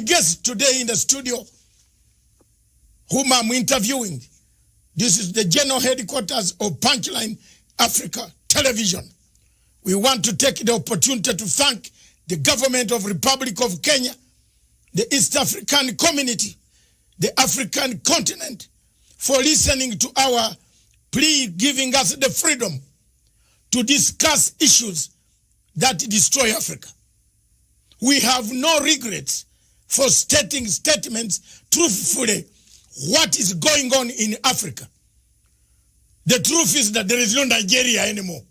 guest today in the studio, whom I'm interviewing, this is the general headquarters of Punchline Africa Television. We want to take the opportunity to thank the government of Republic of Kenya, the East African community, the African continent, for listening to our plea, giving us the freedom to discuss issues that destroy Africa. We have no regrets for stating statements truthfully what is going on in Africa. The truth is that there is no Nigeria anymore.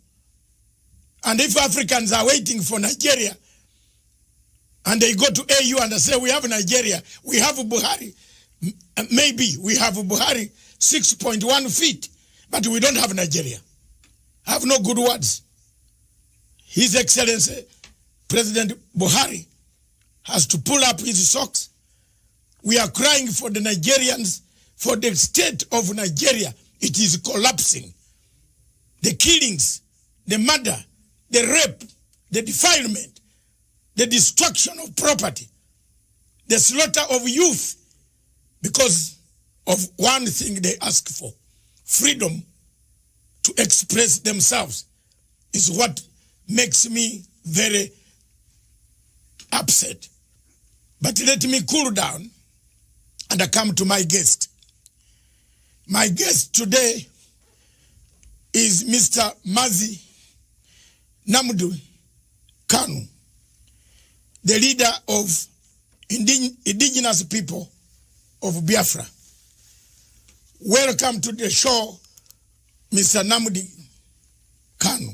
And if Africans are waiting for Nigeria, and they go to AU and they say, we have Nigeria, we have Buhari, maybe we have Buhari 6.1 feet, but we don't have Nigeria. I have no good words. His Excellency, President Buhari, has to pull up his socks. We are crying for the Nigerians, for the state of Nigeria. It is collapsing. The killings, the murder, the rape, the defilement, the destruction of property, the slaughter of youth, because of one thing they ask for, freedom to express themselves, is what makes me very upset. But let me cool down and I come to my guest. My guest today is Mr. Mazi Nnamdi Kanu, the leader of indigenous people of Biafra. Welcome to the show, Mr. Nnamdi Kanu.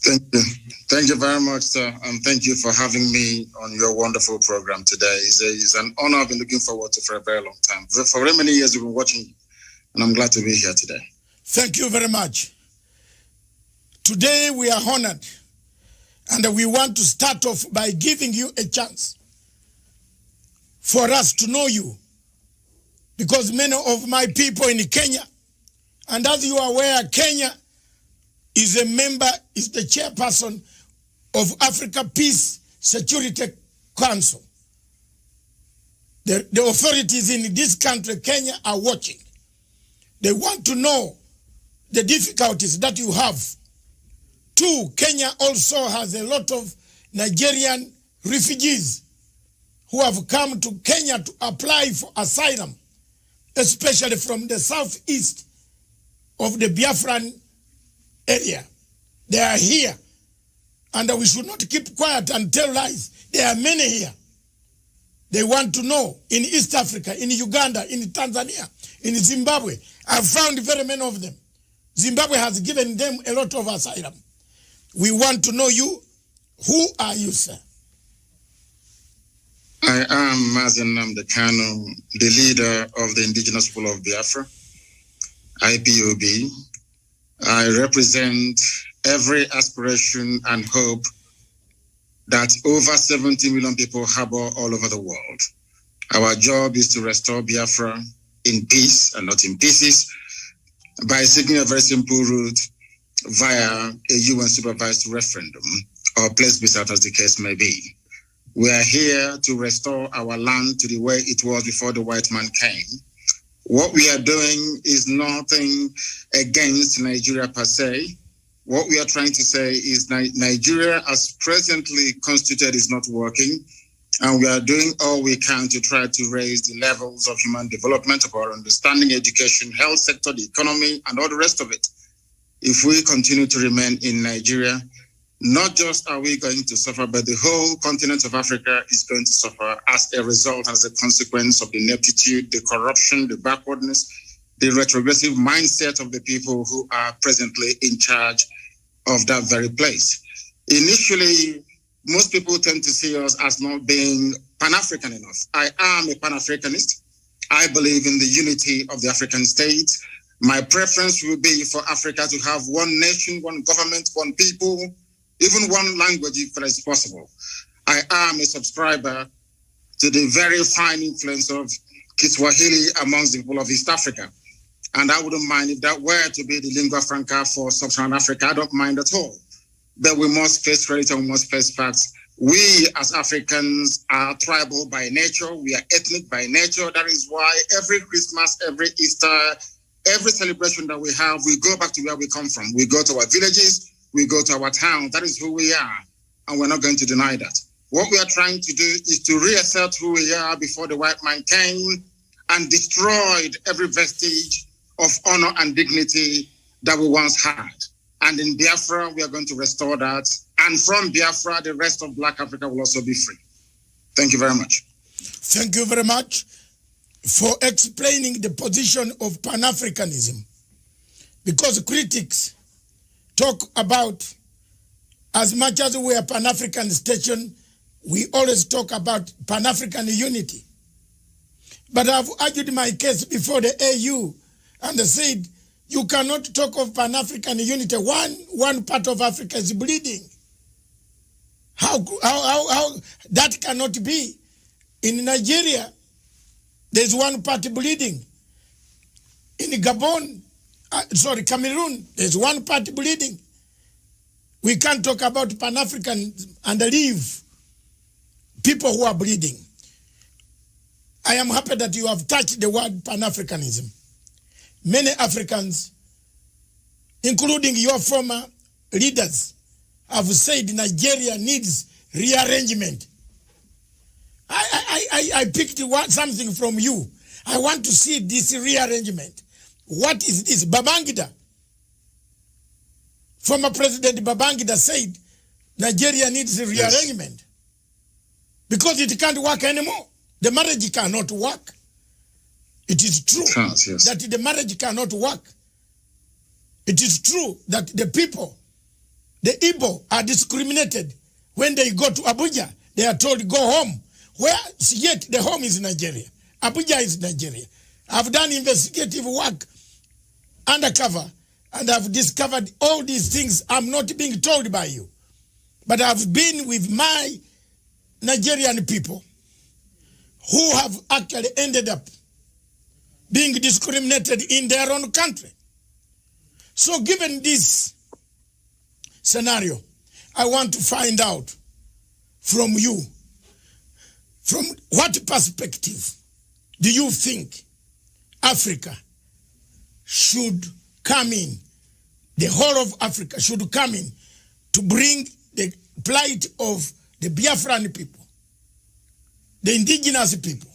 Thank you. Thank you very much, sir, and thank you for having me on your wonderful program today. It's an honor. I've been looking forward to for a very long time. For very many years, we've been watching you, and I'm glad to be here today. Thank you very much. Today, we are honored, and we want to start off by giving you a chance for us to know you, because many of my people in Kenya, and as you are aware, Kenya is the chairperson of Africa Peace Security Council. The authorities in this country, Kenya, are watching. They want to know the difficulties that you have. Two, Kenya also has a lot of Nigerian refugees who have come to Kenya to apply for asylum, especially from the southeast of the Biafran area. They are here, and we should not keep quiet and tell lies. There are many here. They want to know in East Africa, in Uganda, in Tanzania, in Zimbabwe. I've found very many of them. Zimbabwe has given them a lot of asylum. We want to know you. Who are you, sir? I am Mazi Nnamdi Kanu, the leader of the indigenous people of Biafra, IPOB. I represent every aspiration and hope that over 70 million people harbor all over the world. Our job is to restore Biafra in peace and not in pieces by seeking a very simple route via a UN-supervised referendum or plebiscite, as the case may be. We are here to restore our land to the way it was before the white man came. What we are doing is nothing against Nigeria per se. What we are trying to say is Nigeria as presently constituted is not working, and we are doing all we can to try to raise the levels of human development, of our understanding, education, health sector, the economy, and all the rest of it. If we continue to remain in Nigeria, not just are we going to suffer, but the whole continent of Africa is going to suffer as a result, as a consequence of the ineptitude, the corruption, the backwardness, the retrogressive mindset of the people who are presently in charge of that very place. Initially, most people tend to see us as not being Pan-African enough. I am a Pan-Africanist. I believe in the unity of the African states. My preference will be for Africa to have one nation, one government, one people, even one language if that is possible. I am a subscriber to the very fine influence of Kiswahili amongst the people of East Africa. And I wouldn't mind if that were to be the lingua franca for sub-Saharan Africa. I don't mind at all. But we must face reality and we must face facts We as Africans are tribal by nature. We are ethnic by nature. That is why every Christmas, every Easter, every celebration that we have, we go back to where we come from. We go to our villages, we go to our towns. That is who we are, and we're not going to deny that. What we are trying to do is to reassert who we are before the white man came and destroyed every vestige of honor and dignity that we once had. And in Biafra, we are going to restore that. And from Biafra, the rest of Black Africa will also be free. Thank you very much. Thank you very much for explaining the position of Pan-Africanism. Because critics talk about, as much as we are Pan-African station, we always talk about Pan-African unity. But I've argued my case before the AU, and they said, you cannot talk of Pan-African unity. One part of Africa is bleeding. How that cannot be. In Nigeria, there's one party bleeding. In Gabon, Cameroon, there's one party bleeding. We can't talk about Pan-African and leave people who are bleeding. I am happy that you have touched the word Pan-Africanism. Many Africans, including your former leaders, have said Nigeria needs rearrangement. I picked something from you. I want to see this rearrangement. What is this? Babangida, former President Babangida said Nigeria needs a rearrangement. Yes. Because it can't work anymore. The marriage cannot work. It is true that the marriage cannot work. It is true that the people, the Igbo, are discriminated. When they go to Abuja, they are told, go home. Where, yet the home is Nigeria. Abuja is Nigeria. I've done investigative work undercover, and I've discovered all these things. I'm not being told by you. But I've been with my Nigerian people who have actually ended up being discriminated in their own country. So given this scenario, I want to find out from you, from what perspective do you think Africa should come in, the whole of Africa should come in to bring the plight of the Biafran people, the indigenous people,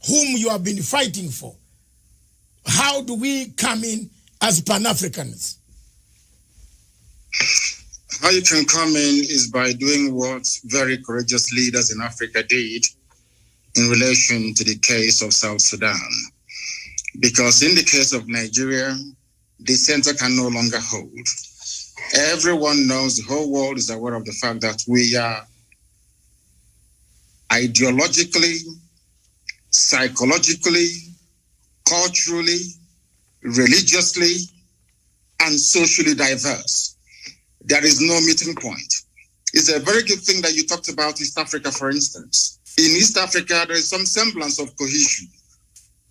whom you have been fighting for? How do we come in as Pan-Africans? How you can come in is by doing what very courageous leaders in Africa did in relation to the case of South Sudan. Because in the case of Nigeria, the center can no longer hold. Everyone knows, the whole world is aware of the fact that we are ideologically, psychologically, culturally, religiously, and socially diverse. There is no meeting point. It's a very good thing that you talked about East Africa, for instance. In East Africa, there is some semblance of cohesion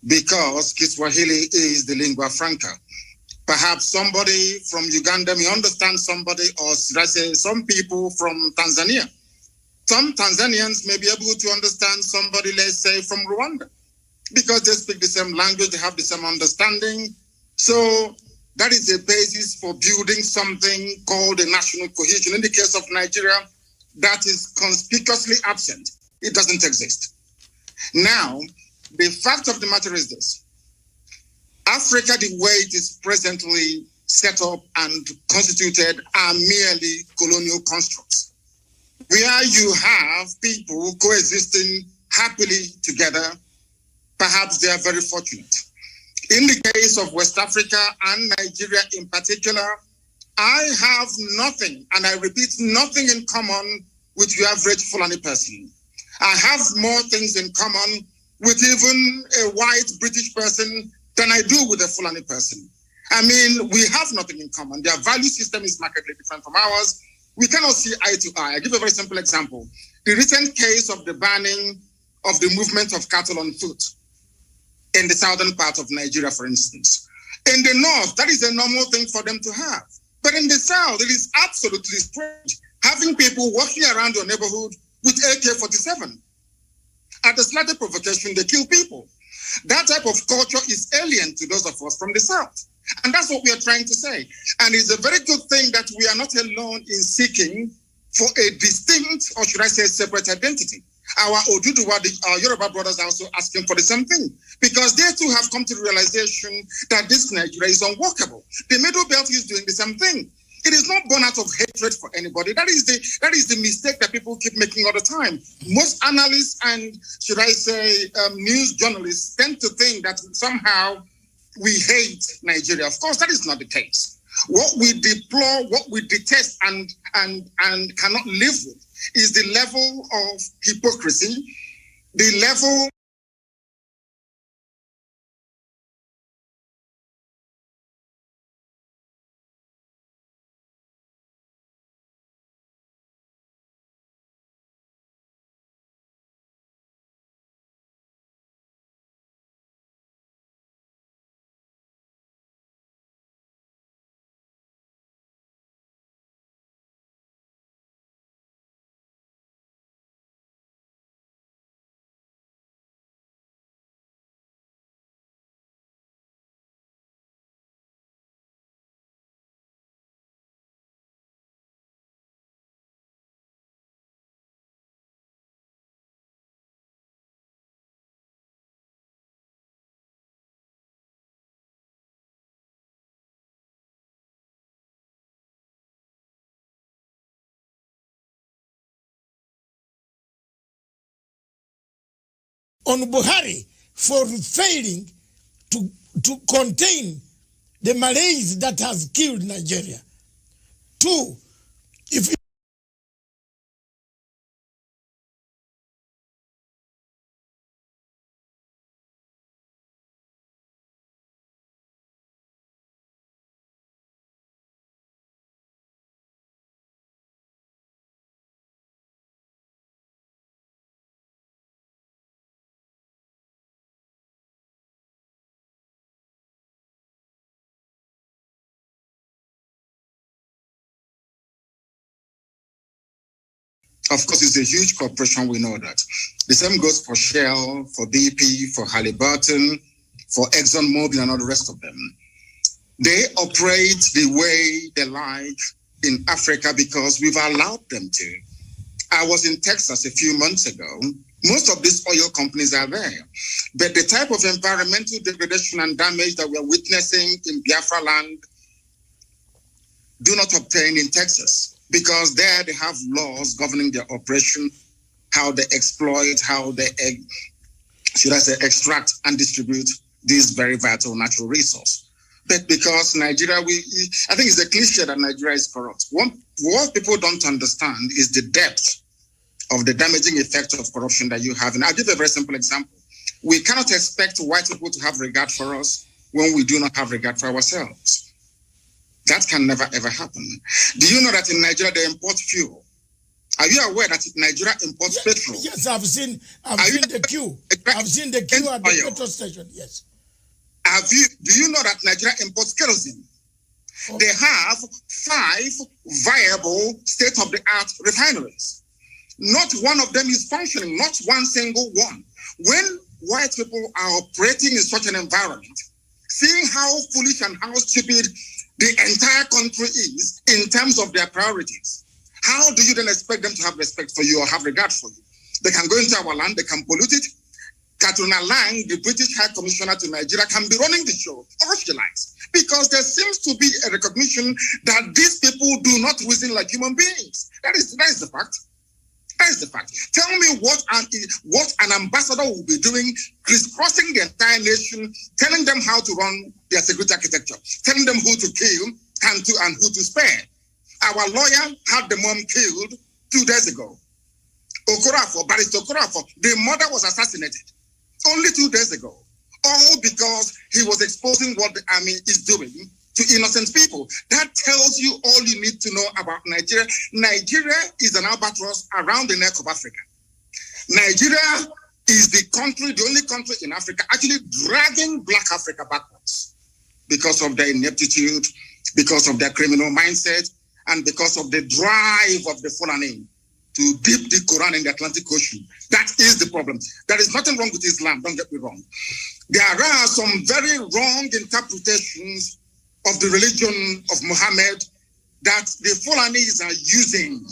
because Kiswahili is the lingua franca. Perhaps somebody from Uganda may understand somebody, or should I say some people from Tanzania. Some Tanzanians may be able to understand somebody, let's say, from Rwanda, because they speak the same language, they have the same understanding. So that is the basis for building something called a national cohesion. In the case of Nigeria, that is conspicuously absent. It doesn't exist. Now, the fact of the matter is this. Africa, the way it is presently set up and constituted, are merely colonial constructs, where you have people coexisting happily together. Perhaps they are very fortunate. In the case of West Africa and Nigeria in particular, I have nothing, and I repeat, nothing in common with your average Fulani person. I have more things in common with even a white British person than I do with a Fulani person. I mean, we have nothing in common. Their value system is markedly different from ours. We cannot see eye to eye. I give a very simple example. The recent case of the banning of the movement of cattle on foot in the southern part of Nigeria, for instance. In the north, that is a normal thing for them to have. But in the south, it is absolutely strange. having people walking around your neighborhood with AK-47. At the slightest provocation, they kill people. That type of culture is alien to those of us from the South. And that's what we are trying to say. And it's a very good thing that we are not alone in seeking for a distinct, or should I say, separate identity. Our Oduduwa, our Yoruba brothers are also asking for the same thing, because they too have come to the realization that this Nigeria is unworkable. The Middle Belt is doing the same thing. It is not born out of hatred for anybody. That is the mistake that people keep making all the time. Most analysts and, should I say, news journalists tend to think that somehow we hate Nigeria. Of course, that is not the case. What we deplore, what we detest and cannot live with is the level of hypocrisy, the level on Buhari for failing to contain the malaise that has killed Nigeria. Two, if of course, it's a huge corporation, we know that. The same goes for Shell, for BP, for Halliburton, for ExxonMobil, and all the rest of them. They operate the way they like in Africa because we've allowed them to. I was in Texas a few months ago. Most of these oil companies are there. But the type of environmental degradation and damage that we're witnessing in Biafra land do not obtain in Texas, because there they have laws governing their operation, how they exploit, how they, should I say, extract and distribute this very vital natural resource. But because Nigeria, I think it's a cliche that Nigeria is corrupt. What people don't understand is the depth of the damaging effect of corruption that you have. And I'll give a very simple example. We cannot expect white people to have regard for us when we do not have regard for ourselves. That can never, ever happen. Do you know that in Nigeria they import fuel? Are you aware that Nigeria imports petrol? Yes, I've seen the queue. I've seen the queue at the petrol station, yes. Do you know that Nigeria imports kerosene? Okay. They have 5 viable state-of-the-art refineries. Not one of them is functioning, not one single one. When white people are operating in such an environment, seeing how foolish and how stupid the entire country is in terms of their priorities, how do you then expect them to have respect for you or have regard for you? They can go into our land, they can pollute it. Katrina Lang, the British High Commissioner to Nigeria, can be running the show, or she likes, because there seems to be a recognition that these people do not reason like human beings. That is the fact. That is the fact. Tell me what an ambassador will be doing, crisscrossing the entire nation, telling them how to run their security architecture, telling them who to kill and who to spare. Our lawyer had the mom killed 2 days ago. Barrister Okorafor, the mother was assassinated only 2 days ago, all because he was exposing what the army is doing to innocent people. That tells you all you need to know about Nigeria. Nigeria is an albatross around the neck of Africa. Nigeria is the only country in Africa actually dragging Black Africa backwards because of their ineptitude, because of their criminal mindset, and because of the drive of the Fulani to dip the Quran in the Atlantic Ocean. That is the problem. There is nothing wrong with Islam, don't get me wrong. There are some very wrong interpretations of the religion of Muhammad that the Fulanis are using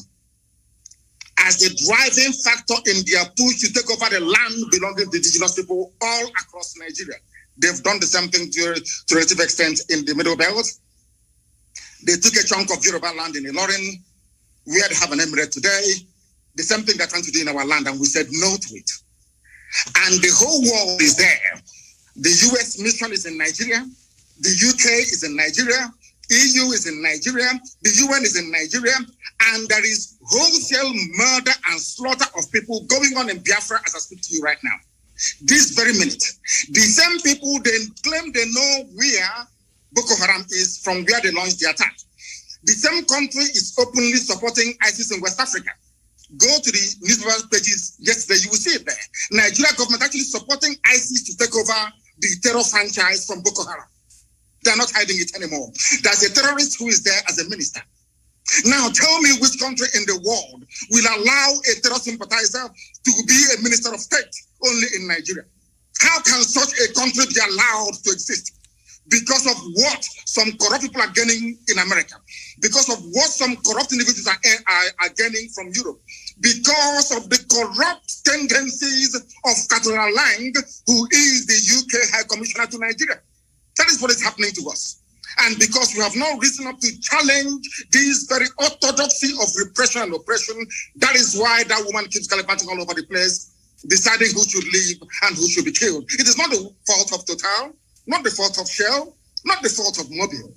as the driving factor in their push to take over the land belonging to indigenous people all across Nigeria. They've done the same thing to a relative extent in the Middle Belt. They took a chunk of Yoruba land in Ilorin, where they have an emirate today. The same thing they're trying to do in our land, and we said no to it. And the whole world is there. The US mission is in Nigeria. The UK is in Nigeria. EU is in Nigeria. The UN is in Nigeria. And there is wholesale murder and slaughter of people going on in Biafra as I speak to you right now. This very minute. The same people, they claim they know where Boko Haram is from where they launched the attack. The same country is openly supporting ISIS in West Africa. Go to the newspaper pages yesterday, you will see it there. Nigeria government actually supporting ISIS to take over the terror franchise from Boko Haram. They're not hiding it anymore. There's a terrorist who is there as a minister. Now tell me which country in the world will allow a terror sympathizer to be a minister of state only in Nigeria. How can such a country be allowed to exist? Because of what some corrupt people are gaining in America. Because of what some corrupt individuals are gaining from Europe. Because of the corrupt tendencies of Catherine Lang, who is the UK High Commissioner to Nigeria. That is what is happening to us. And because we have no reason up to challenge this very orthodoxy of repression and oppression, that is why that woman keeps gallivanting all over the place, deciding who should live and who should be killed. It is not the fault of Total, not the fault of Shell, not the fault of Mobile.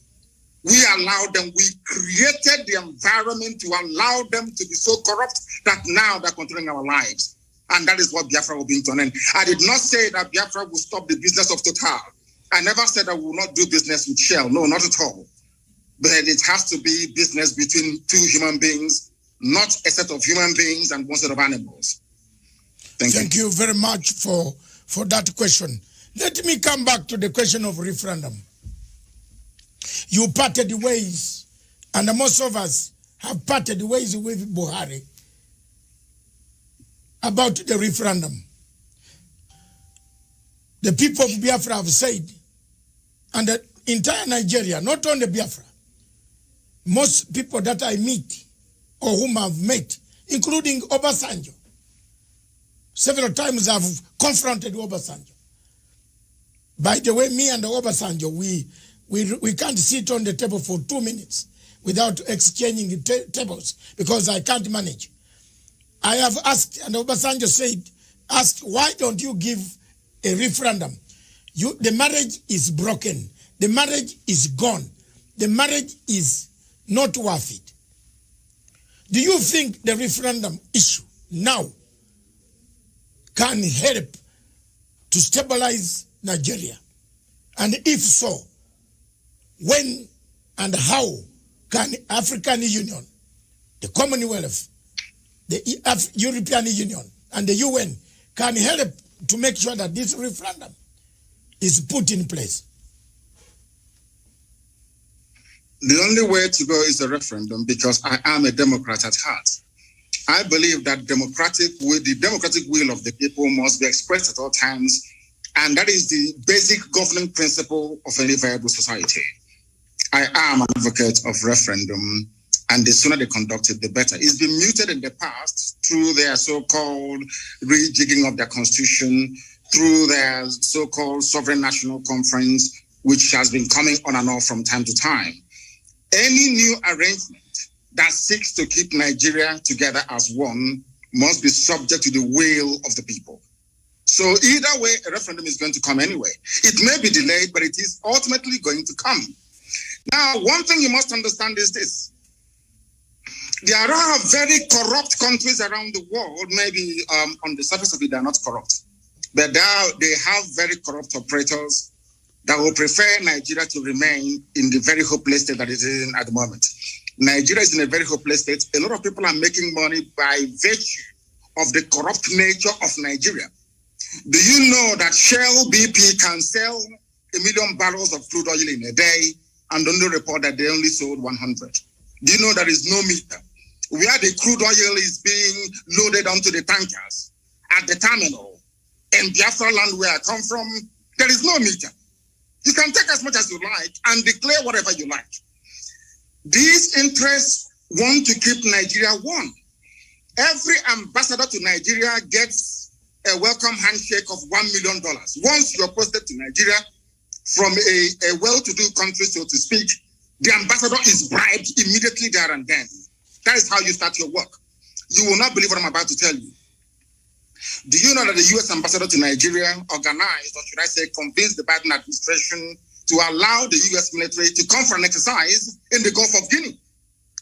We allowed them, we created the environment to allow them to be so corrupt that now they're controlling our lives. And that is what Biafra will bring to an end. I did not say that Biafra will stop the business of Total. I never said I will not do business with Shell. No, not at all. But it has to be business between two human beings, not a set of human beings and one set of animals. Thank you very much for that question. Let me come back to the question of referendum. You parted ways, and most of us have parted ways with Buhari about the referendum. The people of Biafra have said, and the entire Nigeria, not only Biafra, most people that I meet or whom I've met, including Obasanjo, several times I've confronted Obasanjo. By the way, me and Obasanjo, we can't sit on the table for 2 minutes without exchanging tables because I can't manage. I have asked, and Obasanjo asked, why don't you give a referendum? The marriage is broken. The marriage is gone. The marriage is not worth it. Do you think the referendum issue now can help to stabilize Nigeria? And if so, when and how can African Union, the Commonwealth, the European Union, and the UN can help to make sure that this referendum is put in place? The only way to go is a referendum, because I am a Democrat at heart. I believe that the democratic will of the people must be expressed at all times, and that is the basic governing principle of any viable society. I am an advocate of referendum, and the sooner they conduct it, the better. It's been muted in the past through their so-called rejigging of their constitution, through their so-called sovereign national conference, which has been coming on and off from time to time. Any new arrangement that seeks to keep Nigeria together as one must be subject to the will of the people. So either way, a referendum is going to come anyway. It may be delayed, but it is ultimately going to come. Now, one thing you must understand is this. There are very corrupt countries around the world. Maybe on the surface of it, they're not corrupt. But they have very corrupt operators that will prefer Nigeria to remain in the very hopeless state that it is in at the moment. Nigeria is in a very hopeless state. A lot of people are making money by virtue of the corrupt nature of Nigeria. Do you know that Shell BP can sell 1 million barrels of crude oil in a day and only report that they only sold 100? Do you know there is no meter? Where the crude oil is being loaded onto the tankers at the terminal in Biafra land where I come from, there is no meter. You can take as much as you like and declare whatever you like. These interests want to keep Nigeria warm. Every ambassador to Nigeria gets a welcome handshake of $1 million. Once you're posted to Nigeria from a well-to-do country, so to speak, the ambassador is bribed immediately there and then. That is how you start your work. You will not believe what I'm about to tell you. Do you know that the U.S. ambassador to Nigeria organized, or should I say, convinced the Biden administration to allow the U.S. military to come for an exercise in the Gulf of Guinea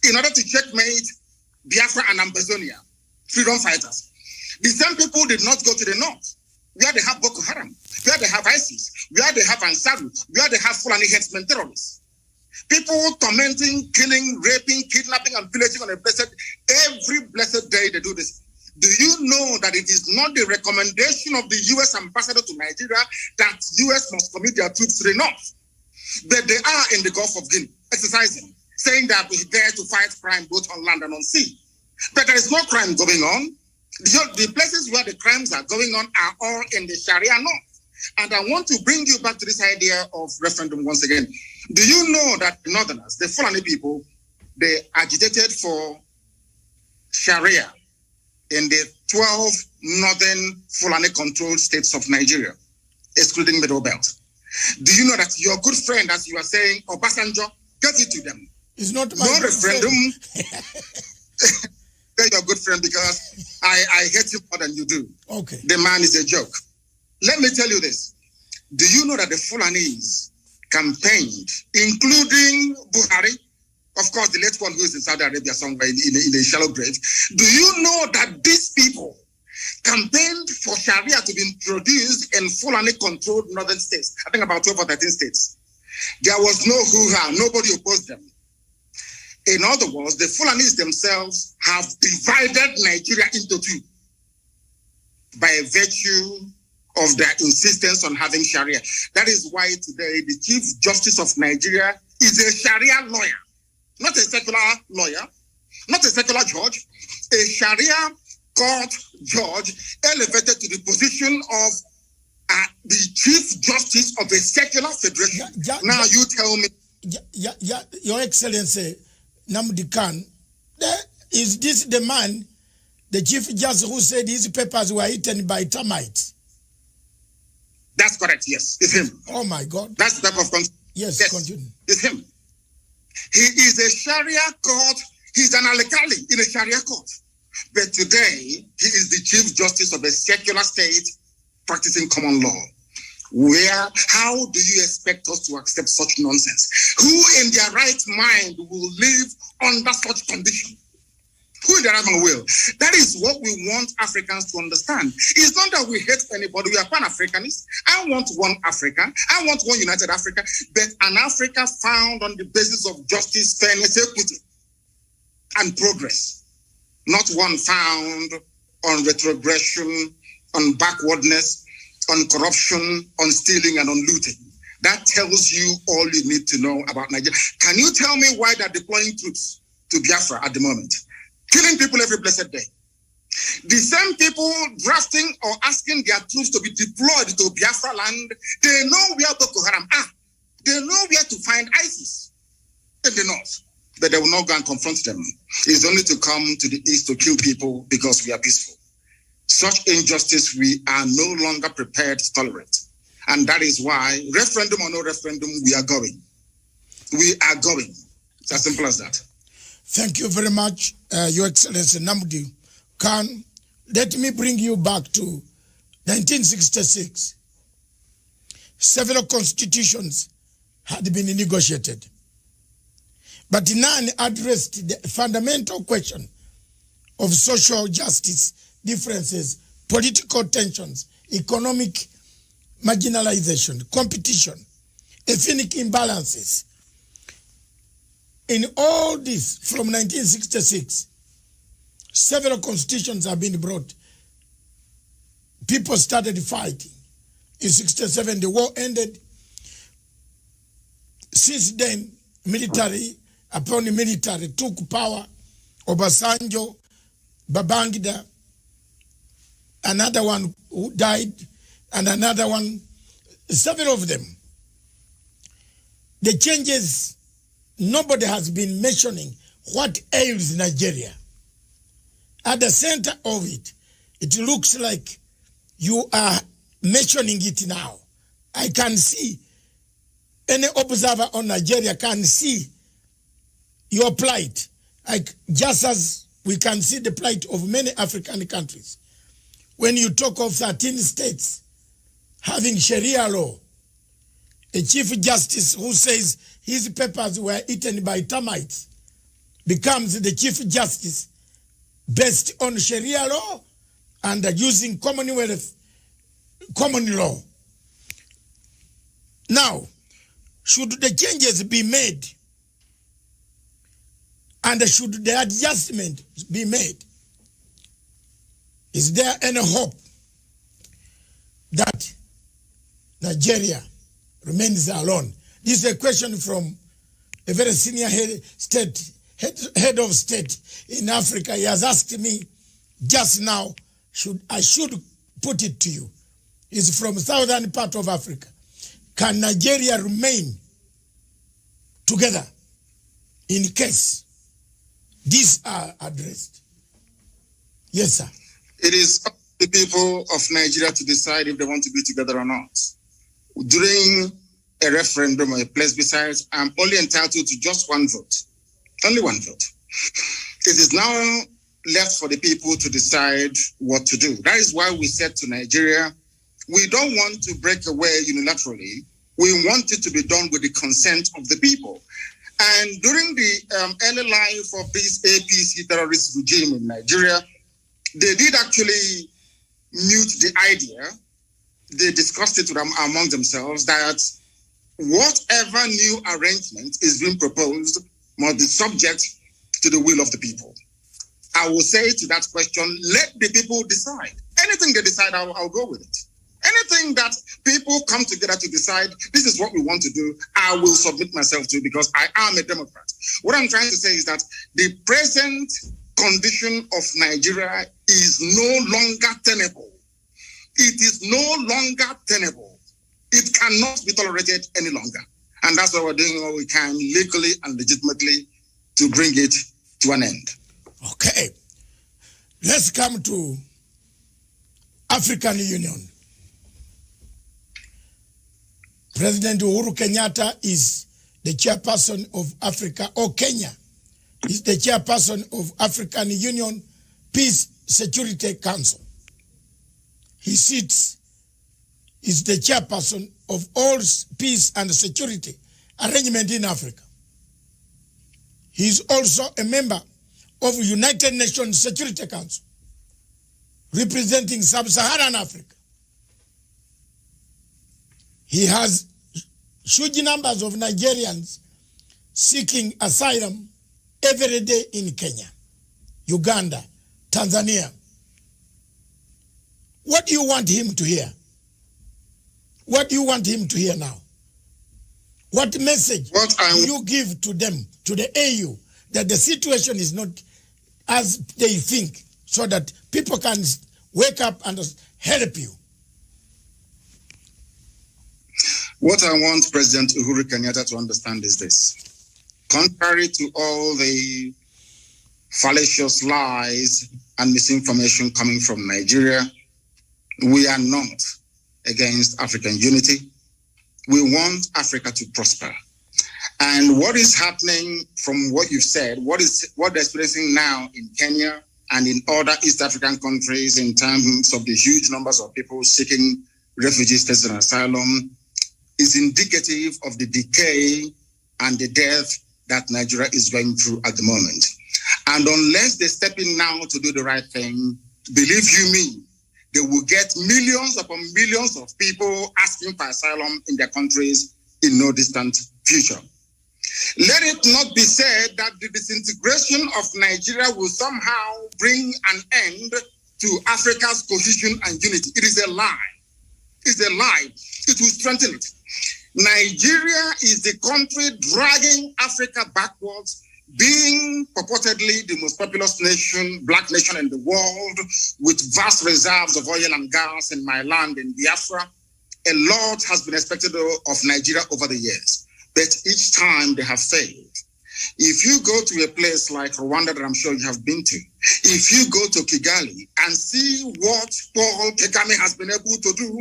in order to checkmate Biafra and Ambazonia, freedom fighters? The same people did not go to the north, where they have Boko Haram, where they have ISIS, where they have Ansaru, where they have Fulani headsmen terrorists. People tormenting, killing, raping, kidnapping, and pillaging on a every blessed day they do this. Do you know that it is not the recommendation of the U.S. ambassador to Nigeria that U.S. must commit their troops to the north? But they are in the Gulf of Guinea, exercising, saying that we're there to fight crime both on land and on sea. But there is no crime going on. The places where the crimes are going on are all in the Sharia north. And I want to bring you back to this idea of referendum once again. Do you know that the Northerners, the Fulani people, they agitated for Sharia in the 12 northern Fulani-controlled states of Nigeria, excluding Middle Belt? Do you know that your good friend, as you are saying, Obasanjo, gave it to them? It's not my no referendum. They're your good friend because I hate him more than you do. Okay. The man is a joke. Let me tell you this. Do you know that the Fulanis campaigned, including Buhari, of course, the late one who is in Saudi Arabia somewhere in a shallow grave? Do you know that these people campaigned for Sharia to be introduced in Fulani-controlled northern states? I think about 12 or 13 states. There was no hoo-ha. Nobody opposed them. In other words, the Fulanis themselves have divided Nigeria into two by virtue of their insistence on having Sharia. That is why today the Chief Justice of Nigeria is a Sharia lawyer, not a secular lawyer, not a secular judge, a Sharia court judge elevated to the position of the Chief Justice of a secular federation. Now you tell me. Your Excellency, Nnamdi Kanu, is this the man, the Chief Justice, who said his papers were eaten by termites? That's correct, yes. It's him. Oh my God. That's the type of... Yes, continue. It's him. He is a Sharia court. He's an alkali in a Sharia court. But today, he is the Chief Justice of a secular state practicing common law. How do you expect us to accept such nonsense? Who in their right mind will live under such condition? Who in their right mind will? That is what we want Africans to understand. It's not that we hate anybody. We are Pan-Africanists. I want one Africa. I want one united Africa. But an Africa found on the basis of justice, fairness, equity, and progress. Not one found on retrogression, on backwardness, on corruption, on stealing, and on looting. That tells you all you need to know about Nigeria. Can you tell me why they're deploying troops to Biafra at the moment? Killing people every blessed day. The same people drafting or asking their troops to be deployed to Biafra land, they know where Boko Haram are. They know where to find ISIS in the north. But they will not go and confront them. It's only to come to the east to kill people because we are peaceful. Such injustice we are no longer prepared to tolerate. And that is why, referendum or no referendum, we are going. We are going. It's as simple as that. Thank you very much, Your Excellency Nnamdi Kanu. Let me bring you back to 1966. Several constitutions had been negotiated. But none addressed the fundamental question of social justice, differences, political tensions, economic marginalization, competition, ethnic imbalances. In all this, from 1966, several constitutions have been brought. People started fighting. In 67, the war ended. Since then, military upon the military, took power, Obasanjo, Babangida, another one who died, and another one, several of them. The changes, nobody has been mentioning what ails Nigeria. At the center of it, it looks like you are mentioning it now. I can see, any observer on Nigeria can see your plight, just as we can see the plight of many African countries. When you talk of 13 states having Sharia law, a chief justice who says his papers were eaten by termites becomes the chief justice based on Sharia law and using Commonwealth common law. Now, should the changes be made and should the adjustment be made, is there any hope that Nigeria remains alone? This is a question from a very senior head of state in Africa. He has asked me just now, I should put it to you. He's from southern part of Africa. Can Nigeria remain together in case these are addressed? Yes, sir. It is up to the people of Nigeria to decide if they want to be together or not. During a referendum or a plebiscite, I'm only entitled to just one vote. Only one vote. It is now left for the people to decide what to do. That is why we said to Nigeria, we don't want to break away unilaterally. We want it to be done with the consent of the people. And during the early life of this APC terrorist regime in Nigeria, they did actually mute the idea. They discussed it among themselves that whatever new arrangement is being proposed must be subject to the will of the people. I will say to that question, let the people decide. Anything they decide, I'll go with it. Anything that people come together to decide, this is what we want to do, I will submit myself to because I am a Democrat. What I'm trying to say is that the present condition of Nigeria is no longer tenable. It is no longer tenable. It cannot be tolerated any longer. And that's why we're doing what we can legally and legitimately to bring it to an end. Okay. Let's come to African Union. President Uhuru Kenyatta is the chairperson of Africa, or Kenya is the chairperson of African Union Peace Security Council. He is the chairperson of all peace and security arrangement in Africa. He is also a member of United Nations Security Council, representing Sub-Saharan Africa. He has huge numbers of Nigerians seeking asylum every day in Kenya, Uganda, Tanzania. What do you want him to hear? What do you want him to hear now? What message do you give to them, to the AU, that the situation is not as they think, so that people can wake up and help you? What I want President Uhuru Kenyatta to understand is this. Contrary to all the fallacious lies and misinformation coming from Nigeria, we are not against African unity. We want Africa to prosper. And what is happening from what you've said, what they're experiencing now in Kenya and in other East African countries in terms of the huge numbers of people seeking refugee status and asylum is indicative of the decay and the death that Nigeria is going through at the moment. And unless they step in now to do the right thing, believe you me, they will get millions upon millions of people asking for asylum in their countries in no distant future. Let it not be said that the disintegration of Nigeria will somehow bring an end to Africa's cohesion and unity. It is a lie. It's a lie. It will strengthen it. Nigeria is the country dragging Africa backwards, being purportedly the most populous nation, black nation in the world, with vast reserves of oil and gas in my land in Biafra. A lot has been expected of Nigeria over the years, but each time they have failed. If you go to a place like Rwanda that I'm sure you have been to, if you go to Kigali and see what Paul Kagame has been able to do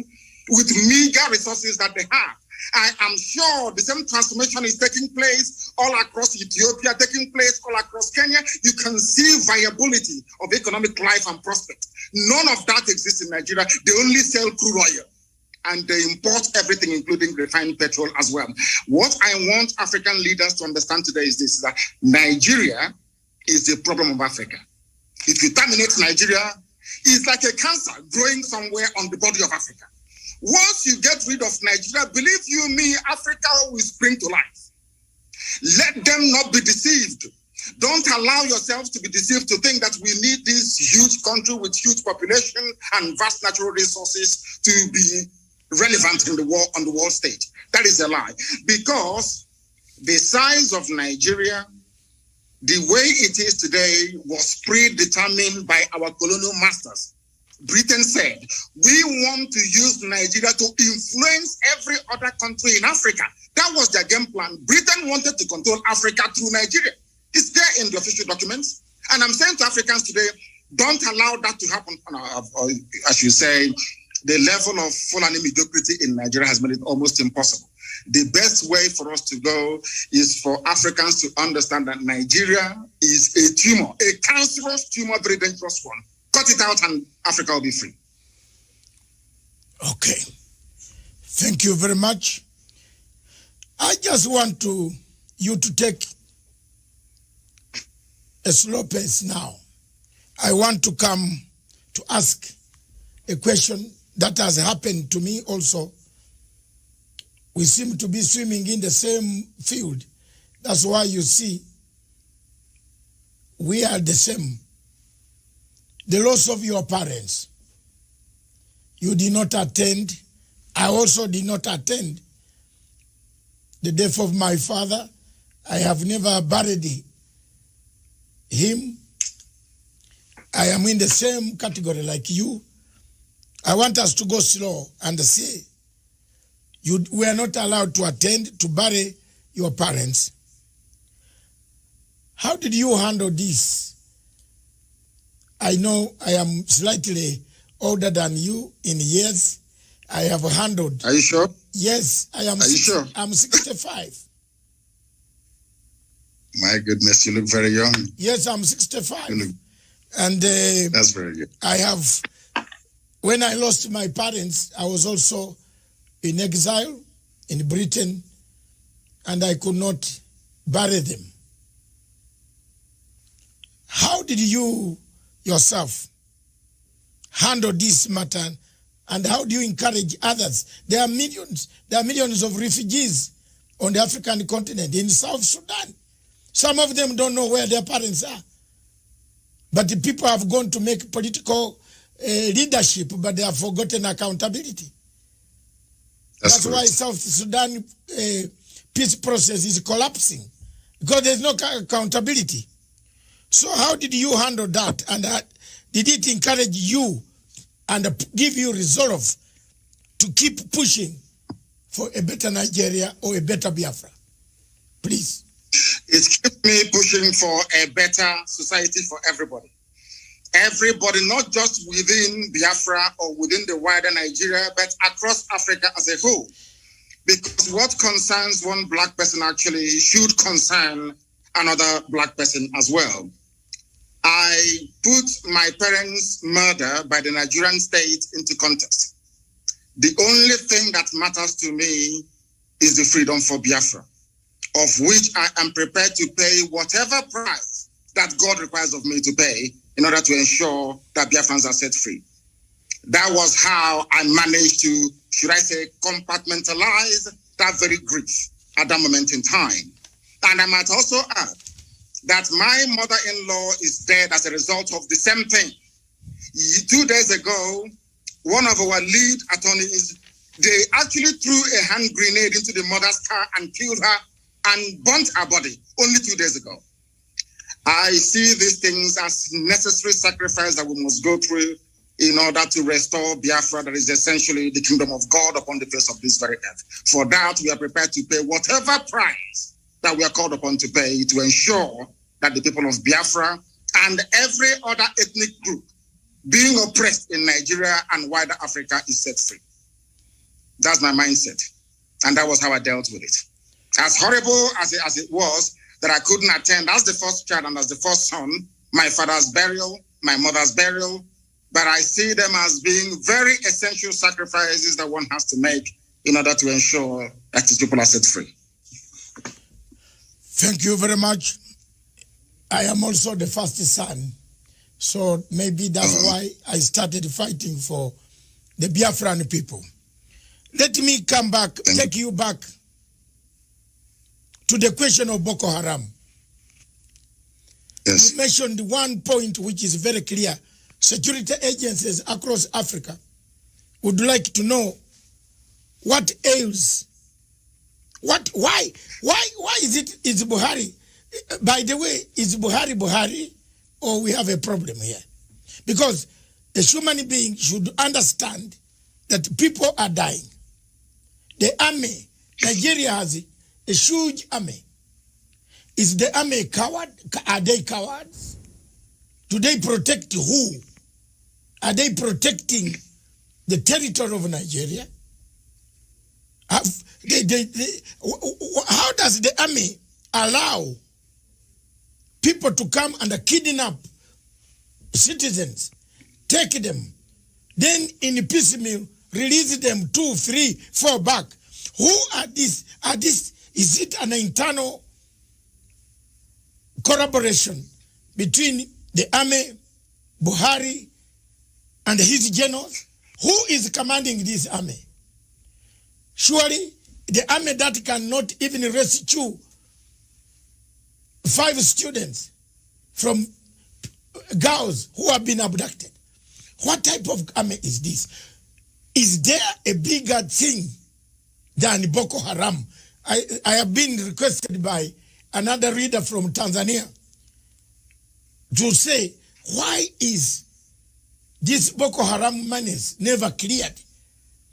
with meager resources that they have, I am sure the same transformation is taking place all across Ethiopia, taking place all across Kenya. You can see viability of economic life and prospect. None of that exists in Nigeria. They only sell crude oil and they import everything, including refined petrol as well. What I want African leaders to understand today is this, that Nigeria is the problem of Africa. If you terminate Nigeria, it's like a cancer growing somewhere on the body of Africa. Once you get rid of Nigeria, believe you me, Africa will spring to life. Let them not be deceived. Don't allow yourselves to be deceived to think that we need this huge country with huge population and vast natural resources to be relevant in the world, on the world stage. That is a lie. Because the size of Nigeria, the way it is today, was predetermined by our colonial masters. Britain said, we want to use Nigeria to influence every other country in Africa. That was their game plan. Britain wanted to control Africa through Nigeria. It's there in the official documents. And I'm saying to Africans today, don't allow that to happen. As you say, the level of Fulani mediocrity in Nigeria has made it almost impossible. The best way for us to go is for Africans to understand that Nigeria is a tumor, a cancerous tumor, very dangerous one. Cut it out and Africa will be free. Okay. Thank you very much. I just want you to take a slow pace now. I want to come to ask a question that has happened to me also. We seem to be swimming in the same field. That's why you see we are the same. The loss of your parents. You did not attend. I also did not attend the death of my father. I have never buried him. I am in the same category like you. I want us to go slow and say, you were not allowed to attend to bury your parents. How did you handle this? I know I am slightly older than you in years. I have handled. Are you sure? Yes, I am. Are you sure? I'm 65. My goodness, you look very young. Yes, I'm 65. And that's very good. I have, when I lost my parents, I was also in exile in Britain, and I could not bury them. How did you yourself handle this matter, and how do you encourage others? There are millions of refugees on the African continent, in South Sudan. Some of them don't know where their parents are. But the people have gone to make political leadership, but they have forgotten accountability. That's why South Sudan peace process is collapsing, because there's no accountability. So how did you handle that? And did it encourage you and give you resolve to keep pushing for a better Nigeria or a better Biafra? Please. It keeps me pushing for a better society for everybody. Everybody, not just within Biafra or within the wider Nigeria, but across Africa as a whole. Because what concerns one black person actually should concern another black person as well. I put my parents' murder by the Nigerian state into context. The only thing that matters to me is the freedom for Biafra, of which I am prepared to pay whatever price that God requires of me to pay in order to ensure that Biafrans are set free. That was how I managed to, should I say, compartmentalize that very grief at that moment in time. And I might also add that my mother-in-law is dead as a result of the same thing. 2 days ago, one of our lead attorneys They actually threw a hand grenade into the mother's car and killed her and burnt her body only 2 days ago. I see these things as necessary sacrifice that we must go through in order to restore Biafra, that is essentially the kingdom of God upon the face of this very earth. For that, we are prepared to pay whatever price that we are called upon to pay to ensure that the people of Biafra and every other ethnic group being oppressed in Nigeria and wider Africa is set free. That's my mindset. And that was how I dealt with it. As horrible as it was that I couldn't attend as the first child and as the first son, my father's burial, my mother's burial, but I see them as being very essential sacrifices that one has to make in order to ensure that his people are set free. Thank you very much. I am also the first son, so maybe that's why I started fighting for the Biafran people. Let me come back, take you back to the question of Boko Haram. Yes. You mentioned one point which is very clear. Security agencies across Africa would like to know what ails. Why is Buhari? By the way, is Buhari, or we have a problem here? Because a human being should understand that people are dying. The army, Nigeria has a huge army. Is the army a coward? Are they cowards? Do they protect who? Are they protecting the territory of Nigeria? How does the army allow people to come and kidnap citizens, take them, then in piecemeal release them 2, 3, 4 back? Who are these? Is it an internal collaboration between the army, Buhari, and his generals? Who is commanding this army? Surely the army that cannot even rescue 5 students from girls who have been abducted. What type of army is this? Is there a bigger thing than Boko Haram? I have been requested by another reader from Tanzania to say, why is this Boko Haram menace never cleared?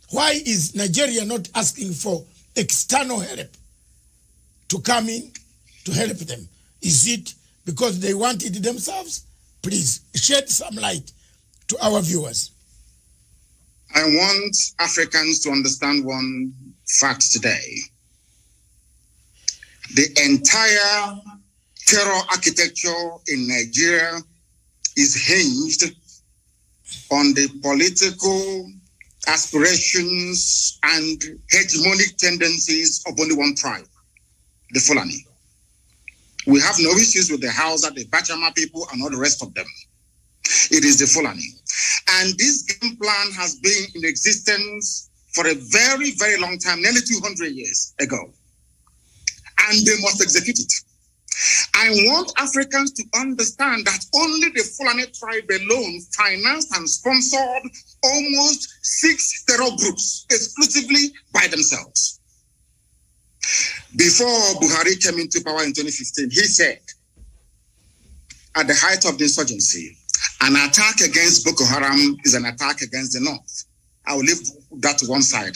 Why is Nigeria not asking for external help to come in to help them? Is it because they want it themselves? Please shed some light to our viewers. I want Africans to understand one fact today. The entire terror architecture in Nigeria is hinged on the political aspirations and hegemonic tendencies of only one tribe, the Fulani. We have no issues with the Hausa, the Bachama people, and all the rest of them. It is the Fulani. And this game plan has been in existence for a very, very long time, nearly 200 years ago. And they must execute it. I want Africans to understand that only the Fulani tribe alone financed and sponsored almost 6 terror groups exclusively by themselves. Before Buhari came into power in 2015, he said, at the height of the insurgency, an attack against Boko Haram is an attack against the North. I will leave that to one side.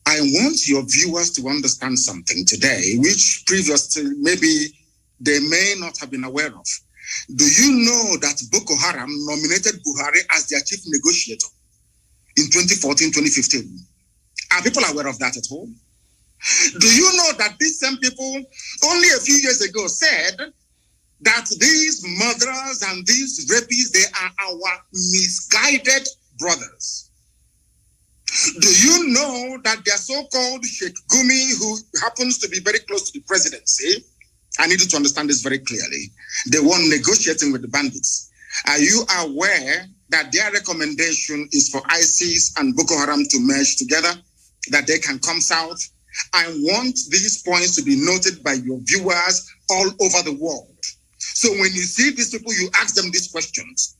I want your viewers to understand something today, which previously maybe they may not have been aware of. Do you know that Boko Haram nominated Buhari as their chief negotiator in 2014, 2015? Are people aware of that at all? Do you know that these same people only a few years ago said that these murderers and these rapists, they are our misguided brothers? Do you know that their so-called Sheikh Gumi, who happens to be very close to the presidency, I need you to understand this very clearly, the one negotiating with the bandits, are you aware that their recommendation is for ISIS and Boko Haram to merge together, that they can come south? I want these points to be noted by your viewers all over the world. So when you see these people, you ask them these questions.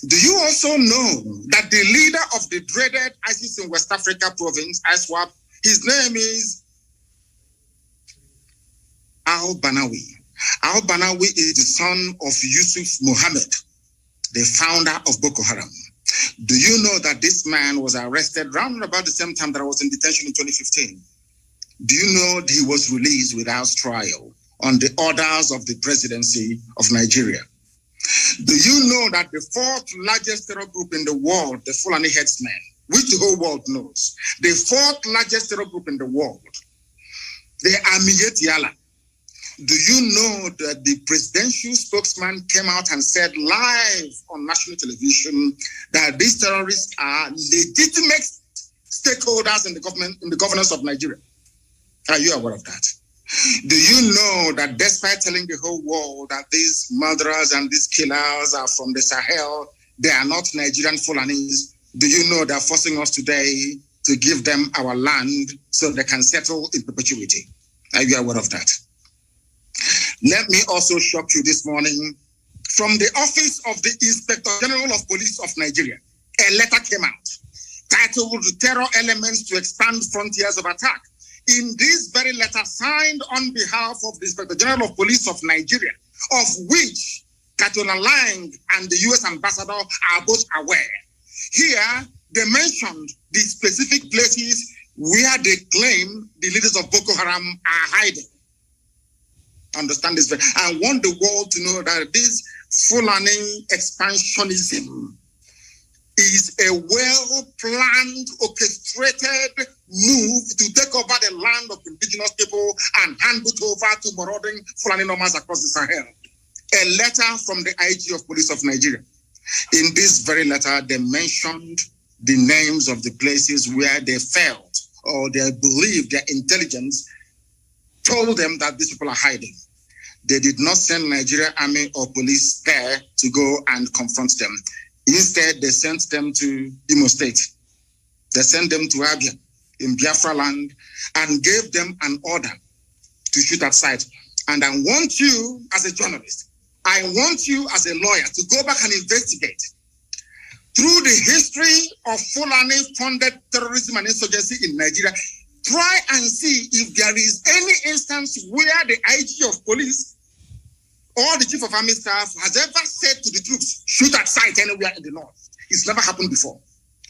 Do you also know that the leader of the dreaded ISIS in West Africa province, ISWAP, his name is al-Banawi. Al-Banawi is the son of Yusuf Mohammed, the founder of Boko Haram. Do you know that this man was arrested around about the same time that I was in detention in 2015? Do you know that he was released without trial on the orders of the presidency of Nigeria? Do you know that the fourth largest terror group in the world, the Fulani Headsmen, which the whole world knows, the fourth largest terror group in the world, the Amiyet Yala, do you know that the presidential spokesman came out and said live on national television that these terrorists are legitimate stakeholders in the government, in the governance of Nigeria? Are you aware of that? Do you know that despite telling the whole world that these murderers and these killers are from the Sahel, they are not Nigerian Fulanis? Do you know they're forcing us today to give them our land so they can settle in perpetuity? Are you aware of that? Let me also shock you this morning. From the office of the Inspector General of Police of Nigeria, a letter came out titled Terror Elements to Expand Frontiers of Attack. In this very letter, signed on behalf of the Inspector General of Police of Nigeria, of which Katona Lang and the US Ambassador are both aware. Here, they mentioned the specific places where they claim the leaders of Boko Haram are hiding. Understand this. I want the world to know that this Fulani expansionism is a well-planned, orchestrated move to take over the land of indigenous people and hand it over to marauding Fulani nomads across the Sahel. A letter from the IG of Police of Nigeria. In this very letter, they mentioned the names of the places where they felt or they believed their intelligence told them that these people are hiding. They did not send Nigeria army or police there to go and confront them. Instead, they sent them to Imo State. They sent them to Abia in Biafra land and gave them an order to shoot at sight. And I want you as a journalist, I want you as a lawyer to go back and investigate through the history of Fulani-funded terrorism and insurgency in Nigeria. Try and see if there is any instance where the IG of police or the chief of army staff has ever said to the troops, shoot at sight anywhere in the north. It's never happened before,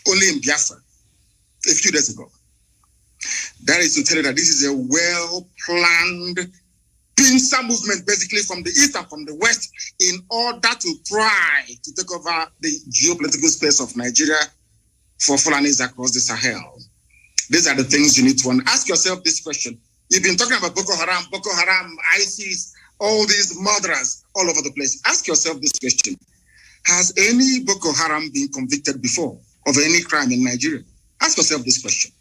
only in Biafra, a few days ago. That is to tell you that this is a well-planned pincer movement, basically from the east and from the west, in order to try to take over the geopolitical space of Nigeria for Fulanis across the Sahel. These are the things you need to ask yourself this question. You've been talking about Boko Haram, ISIS, all these murderers all over the place. Ask yourself this question. Has any Boko Haram been convicted before of any crime in Nigeria? Ask yourself this question.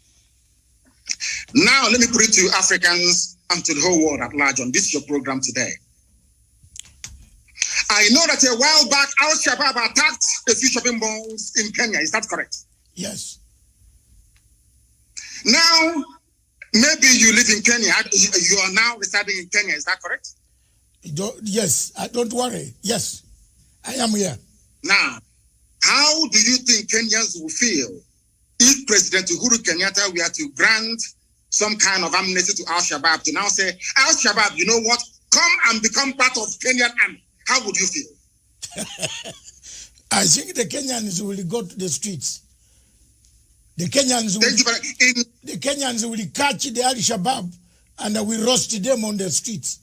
Now, let me put it to Africans and to the whole world at large on this your program today. I know that a while back, Al-Shabaab attacked a few shopping malls in Kenya. Is that correct? Yes. Now, maybe you live in Kenya. You are now residing in Kenya. Is that correct? Yes. Don't worry. Yes, I am here. Now, how do you think Kenyans will feel if President Uhuru Kenyatta were to grant some kind of amnesty to Al-Shabaab to now say, Al-Shabaab, you know what? Come and become part of Kenyan army. How would you feel? I think the Kenyans will go to the streets. The Kenyans will catch the Al-Shabaab and will roast them on the streets.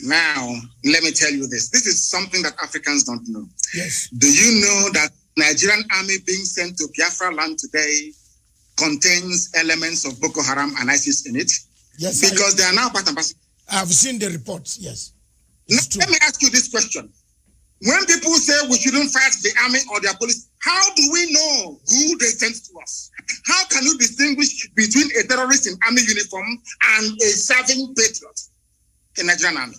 Now, let me tell you this. This is something that Africans don't know. Yes. Do you know that Nigerian army being sent to Biafra land today contains elements of Boko Haram and ISIS in it? Yes. Because they are now part and parcel. I've seen the reports, yes. Now, let me ask you this question. When people say we shouldn't fight the army or their police, how do we know who they sent to us? How can you distinguish between a terrorist in army uniform and a serving patriot in Nigerian army?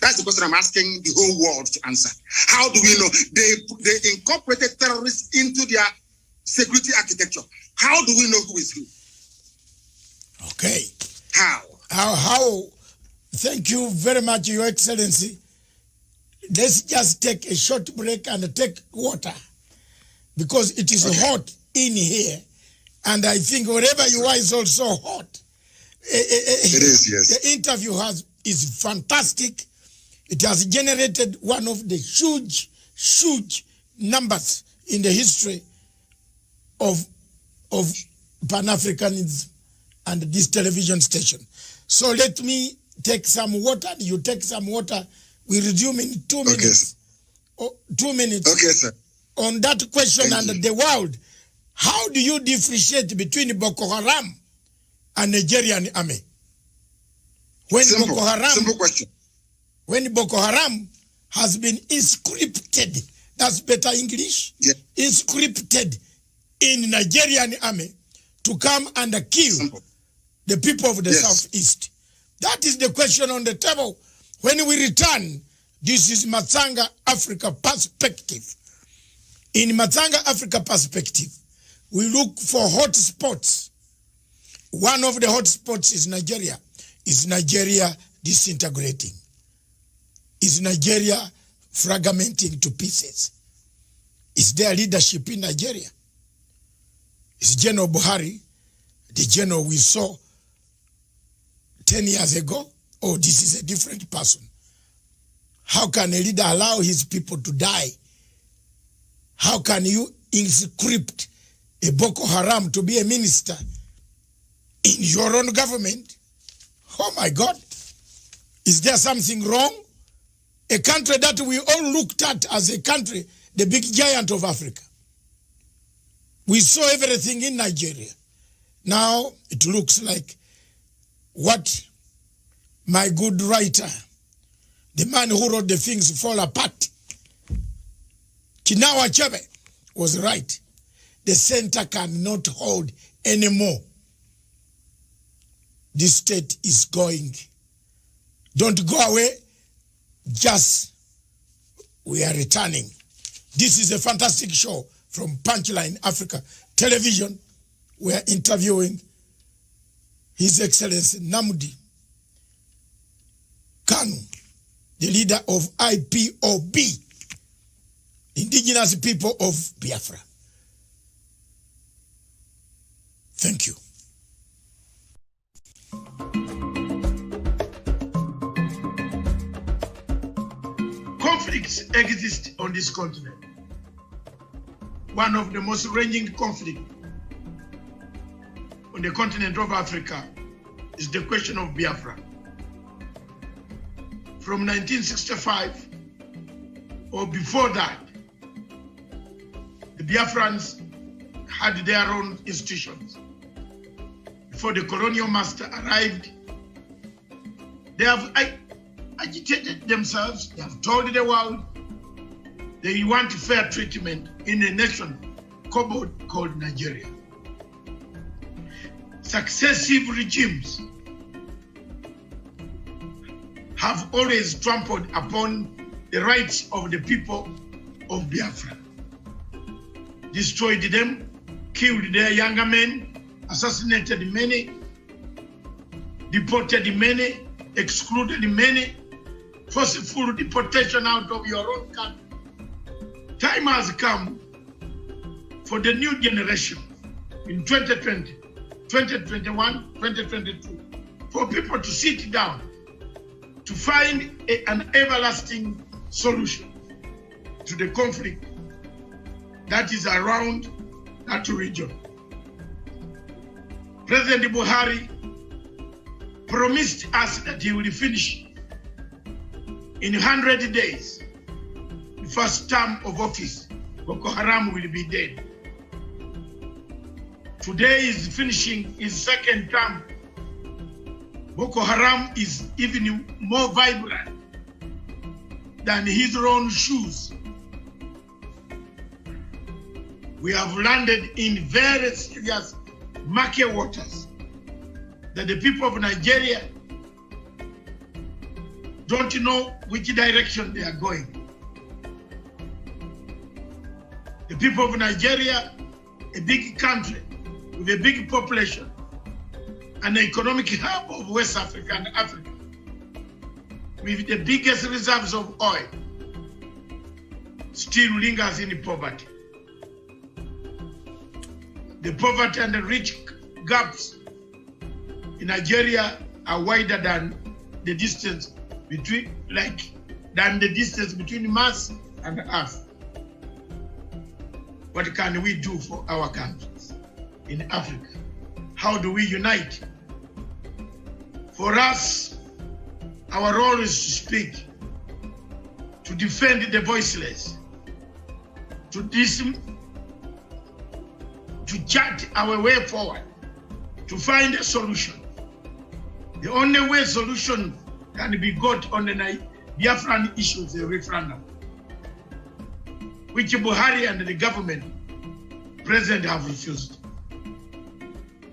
That's the question I'm asking the whole world to answer. How do we know? They incorporated terrorists into their security architecture. How do we know who is who? Okay. How? How? Thank you very much, Your Excellency. Let's just take a short break and take water because it is hot in here. And I think wherever you are is also hot. It is, yes. The interview is fantastic. It has generated one of the huge numbers in the history of Pan-Africanism and this television station. So let me take some water. You take some water. We resume in 2 minutes. Okay. 2 minutes. Okay, sir. On that question Thank and you. the world, how do you differentiate between Boko Haram and Nigerian army? When Simple question. When Boko Haram has been inscripted, that's better English, inscripted in Nigerian army to come and kill the people of the Southeast. That is the question on the table. When we return, this is Matsanga Africa perspective. In Matsanga Africa perspective, we look for hot spots. One of the hot spots is Nigeria. Is Nigeria disintegrating? Is Nigeria fragmenting to pieces? Is there leadership in Nigeria? Is General Buhari the general we saw 10 years ago? Or this is a different person? How can a leader allow his people to die? How can you inscript a Boko Haram to be a minister in your own government? Oh my God. Is there something wrong? A country that we all looked at as a country, the big giant of Africa. We saw everything in Nigeria. Now it looks like what my good writer, the man who wrote the things fall apart, Kinawa Chebe, was right. The center cannot hold anymore. This state is going. Don't go away. Just we are returning. This is a fantastic show from Punchline Africa Television. We are interviewing His Excellency Nnamdi Kanu, the leader of IPOB, Indigenous People of Biafra. Thank you. Conflicts exist on this continent. One of the most raging conflicts on the continent of Africa is the question of Biafra. From 1965 or before that, the Biafrans had their own institutions. Before the colonial master arrived, they have agitated themselves, they have told the world they want fair treatment in a nation called Nigeria. Successive regimes have always trampled upon the rights of the people of Biafra, destroyed them, killed their younger men, assassinated many, deported many, excluded many, forceful deportation out of your own country. Time has come for the new generation in 2020, 2021, 2022, for people to sit down to find an everlasting solution to the conflict that is around that region. President Buhari promised us that he will finish in 100 days, the first term of office. Boko Haram will be dead. Today is finishing his second term. Boko Haram is even more vibrant than his own shoes. We have landed in very serious murky waters that the people of Nigeria don't know which direction they are going. The people of Nigeria, a big country with a big population, an economic hub of West Africa and Africa, with the biggest reserves of oil, still lingers in poverty. The poverty and the rich gaps in Nigeria are wider than the distance between Mars and Earth. What can we do for our countries in Africa? How do we unite? For us, our role is to speak, to defend the voiceless, to chart our way forward, to find a solution. The only way solution can be got on the Biafran issue is a referendum, which Buhari and the government present have refused.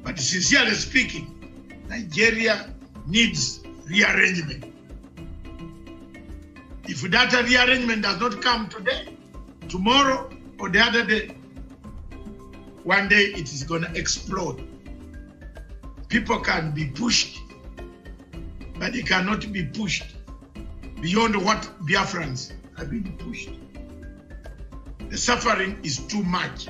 But sincerely speaking, Nigeria needs rearrangement. If that rearrangement does not come today, tomorrow, or the other day, one day it is going to explode. People can be pushed, but they cannot be pushed beyond what Biafrans have been pushed. The suffering is too much.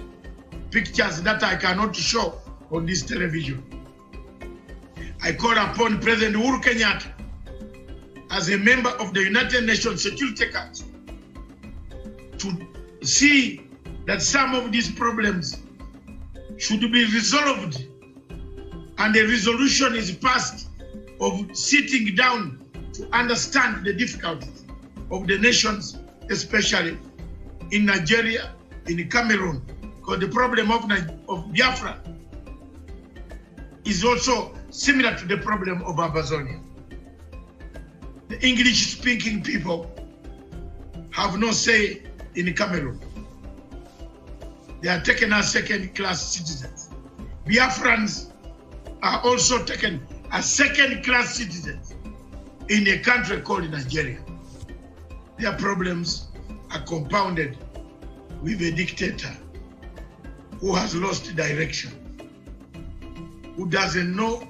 Pictures that I cannot show on this television. I call upon President Uhuru Kenyatta as a member of the United Nations Security Council to see that some of these problems should be resolved and a resolution is passed of sitting down to understand the difficulties of the nations, especially in Nigeria, in Cameroon, because the problem of Biafra is also similar to the problem of Amazonia. The English-speaking people have no say in Cameroon. They are taken as second-class citizens. Biafrans are also taken as second-class citizens in a country called Nigeria. Their problems are compounded with a dictator who has lost direction, who doesn't know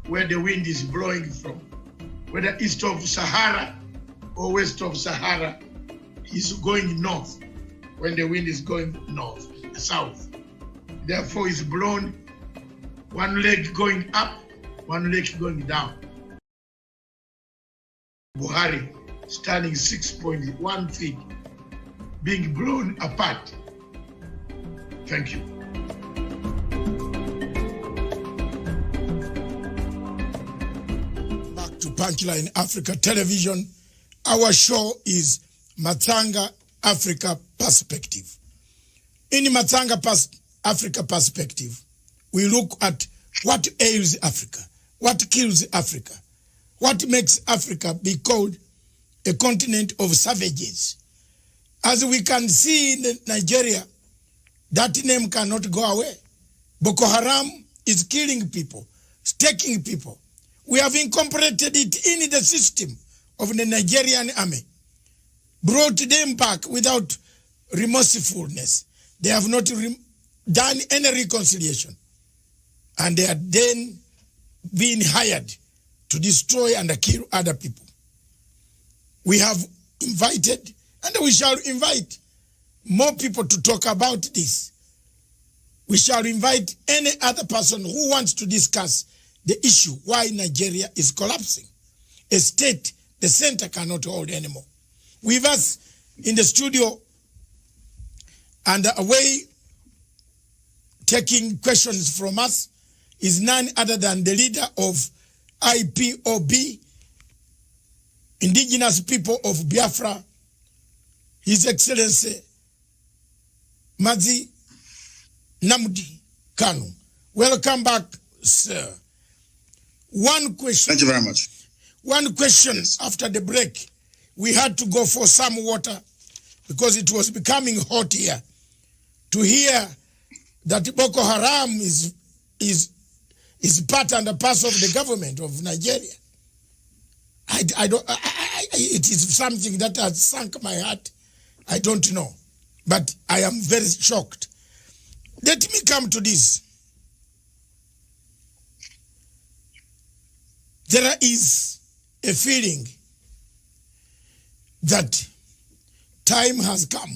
where the wind is blowing from, whether east of Sahara or west of Sahara. He's going north when the wind is going south. Therefore, it's blown one leg going up, one leg going down. Buhari standing 6.1 feet, being blown apart. Thank you. Back to Punchline Africa Television. Our show is Matsanga Africa Perspective. In Matsanga Africa Perspective, we look at what ails Africa, what kills Africa, what makes Africa be called a continent of savages. As we can see in Nigeria, that name cannot go away. Boko Haram is killing people, taking people. We have incorporated it in the system of the Nigerian army, brought them back without remorsefulness. They have not done any reconciliation. And they are then being hired to destroy and kill other people. We have invited, and we shall invite more people to talk about this. We shall invite any other person who wants to discuss the issue why Nigeria is collapsing. A state the center cannot hold anymore. With us in the studio and away taking questions from us is none other than the leader of IPOB, Indigenous People of Biafra, His Excellency Mazi Nnamdi Kanu. Welcome back, sir. One question. Thank you very much. One question. Yes. After the break, we had to go for some water because it was becoming hot here. To hear that Boko Haram is part and a parcel of the government of Nigeria. It is something that has sunk my heart. I don't know. But I am very shocked. Let me come to this. There is a feeling that time has come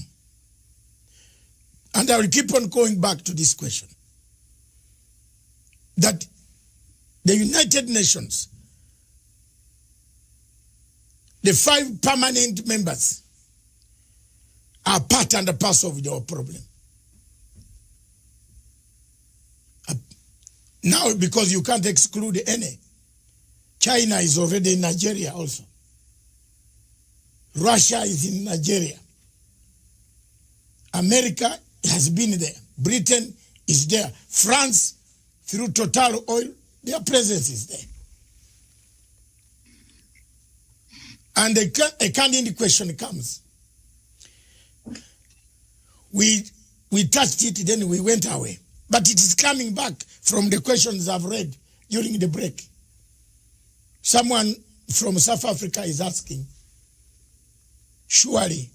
And I will keep on going back to this question. That the United Nations, the 5 permanent members, are part and parcel of your problem. Now, because you can't exclude any, China is already in Nigeria also. Russia is in Nigeria. America has been there. Britain is there. France, through Total Oil, their presence is there. And a candid question comes. We touched it, then we went away. But it is coming back from the questions I've read during the break. Someone from South Africa is asking, surely,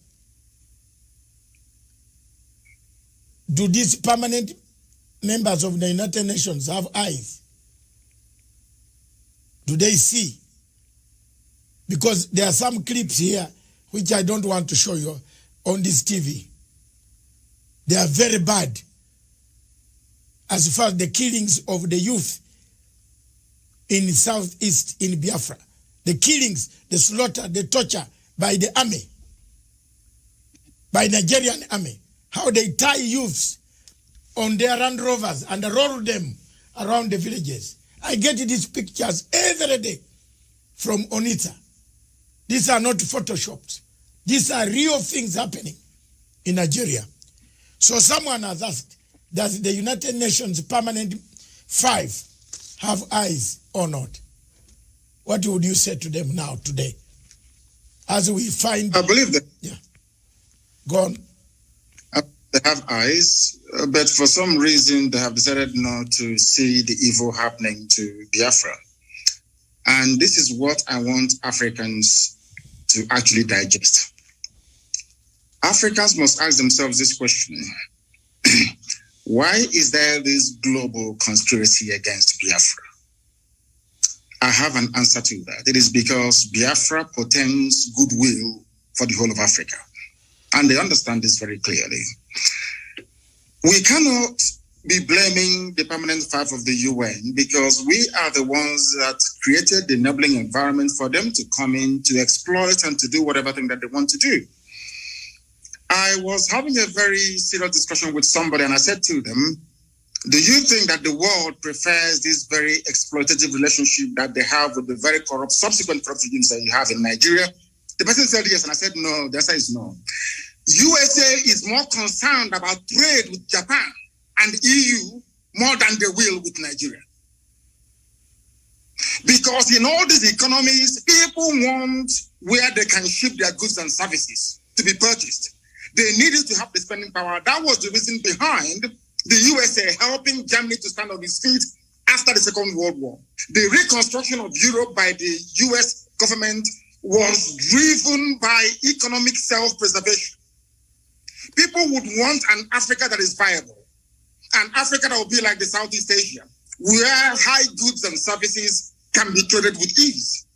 do these permanent members of the United Nations have eyes? Do they see? Because there are some clips here which I don't want to show you on this TV. They are very bad as far as the killings of the youth in Southeast in Biafra. The killings, the slaughter, the torture by the army, by Nigerian army. How they tie youths on their Land Rovers and roll them around the villages. I get these pictures every day from Onitsha. These are not photoshopped. These are real things happening in Nigeria. So someone has asked, does the United Nations permanent 5 have eyes or not? What would you say to them now, today? As we find... I believe that. Yeah. Go on. They have eyes, but for some reason they have decided not to see the evil happening to Biafra. And this is what I want Africans to actually digest. Africans must ask themselves this question. Why is there this global conspiracy against Biafra? I have an answer to that. It is because Biafra portends goodwill for the whole of Africa. And they understand this very clearly. We cannot be blaming the permanent 5 of the UN because we are the ones that created the enabling environment for them to come in, to exploit and to do whatever thing that they want to do. I was having a very serious discussion with somebody and I said to them, do you think that the world prefers this very exploitative relationship that they have with the very corrupt, subsequent corrupt regimes that you have in Nigeria? The person said yes, and I said no. The answer is no. USA is more concerned about trade with Japan and EU more than they will with Nigeria. Because in all these economies, people want where they can ship their goods and services to be purchased. They needed to have the spending power. That was the reason behind the USA helping Germany to stand on its feet after the Second World War. The reconstruction of Europe by the US government was driven by economic self-preservation. People would want an Africa that is viable, an Africa that will be like the Southeast Asia, where high goods and services can be traded with ease.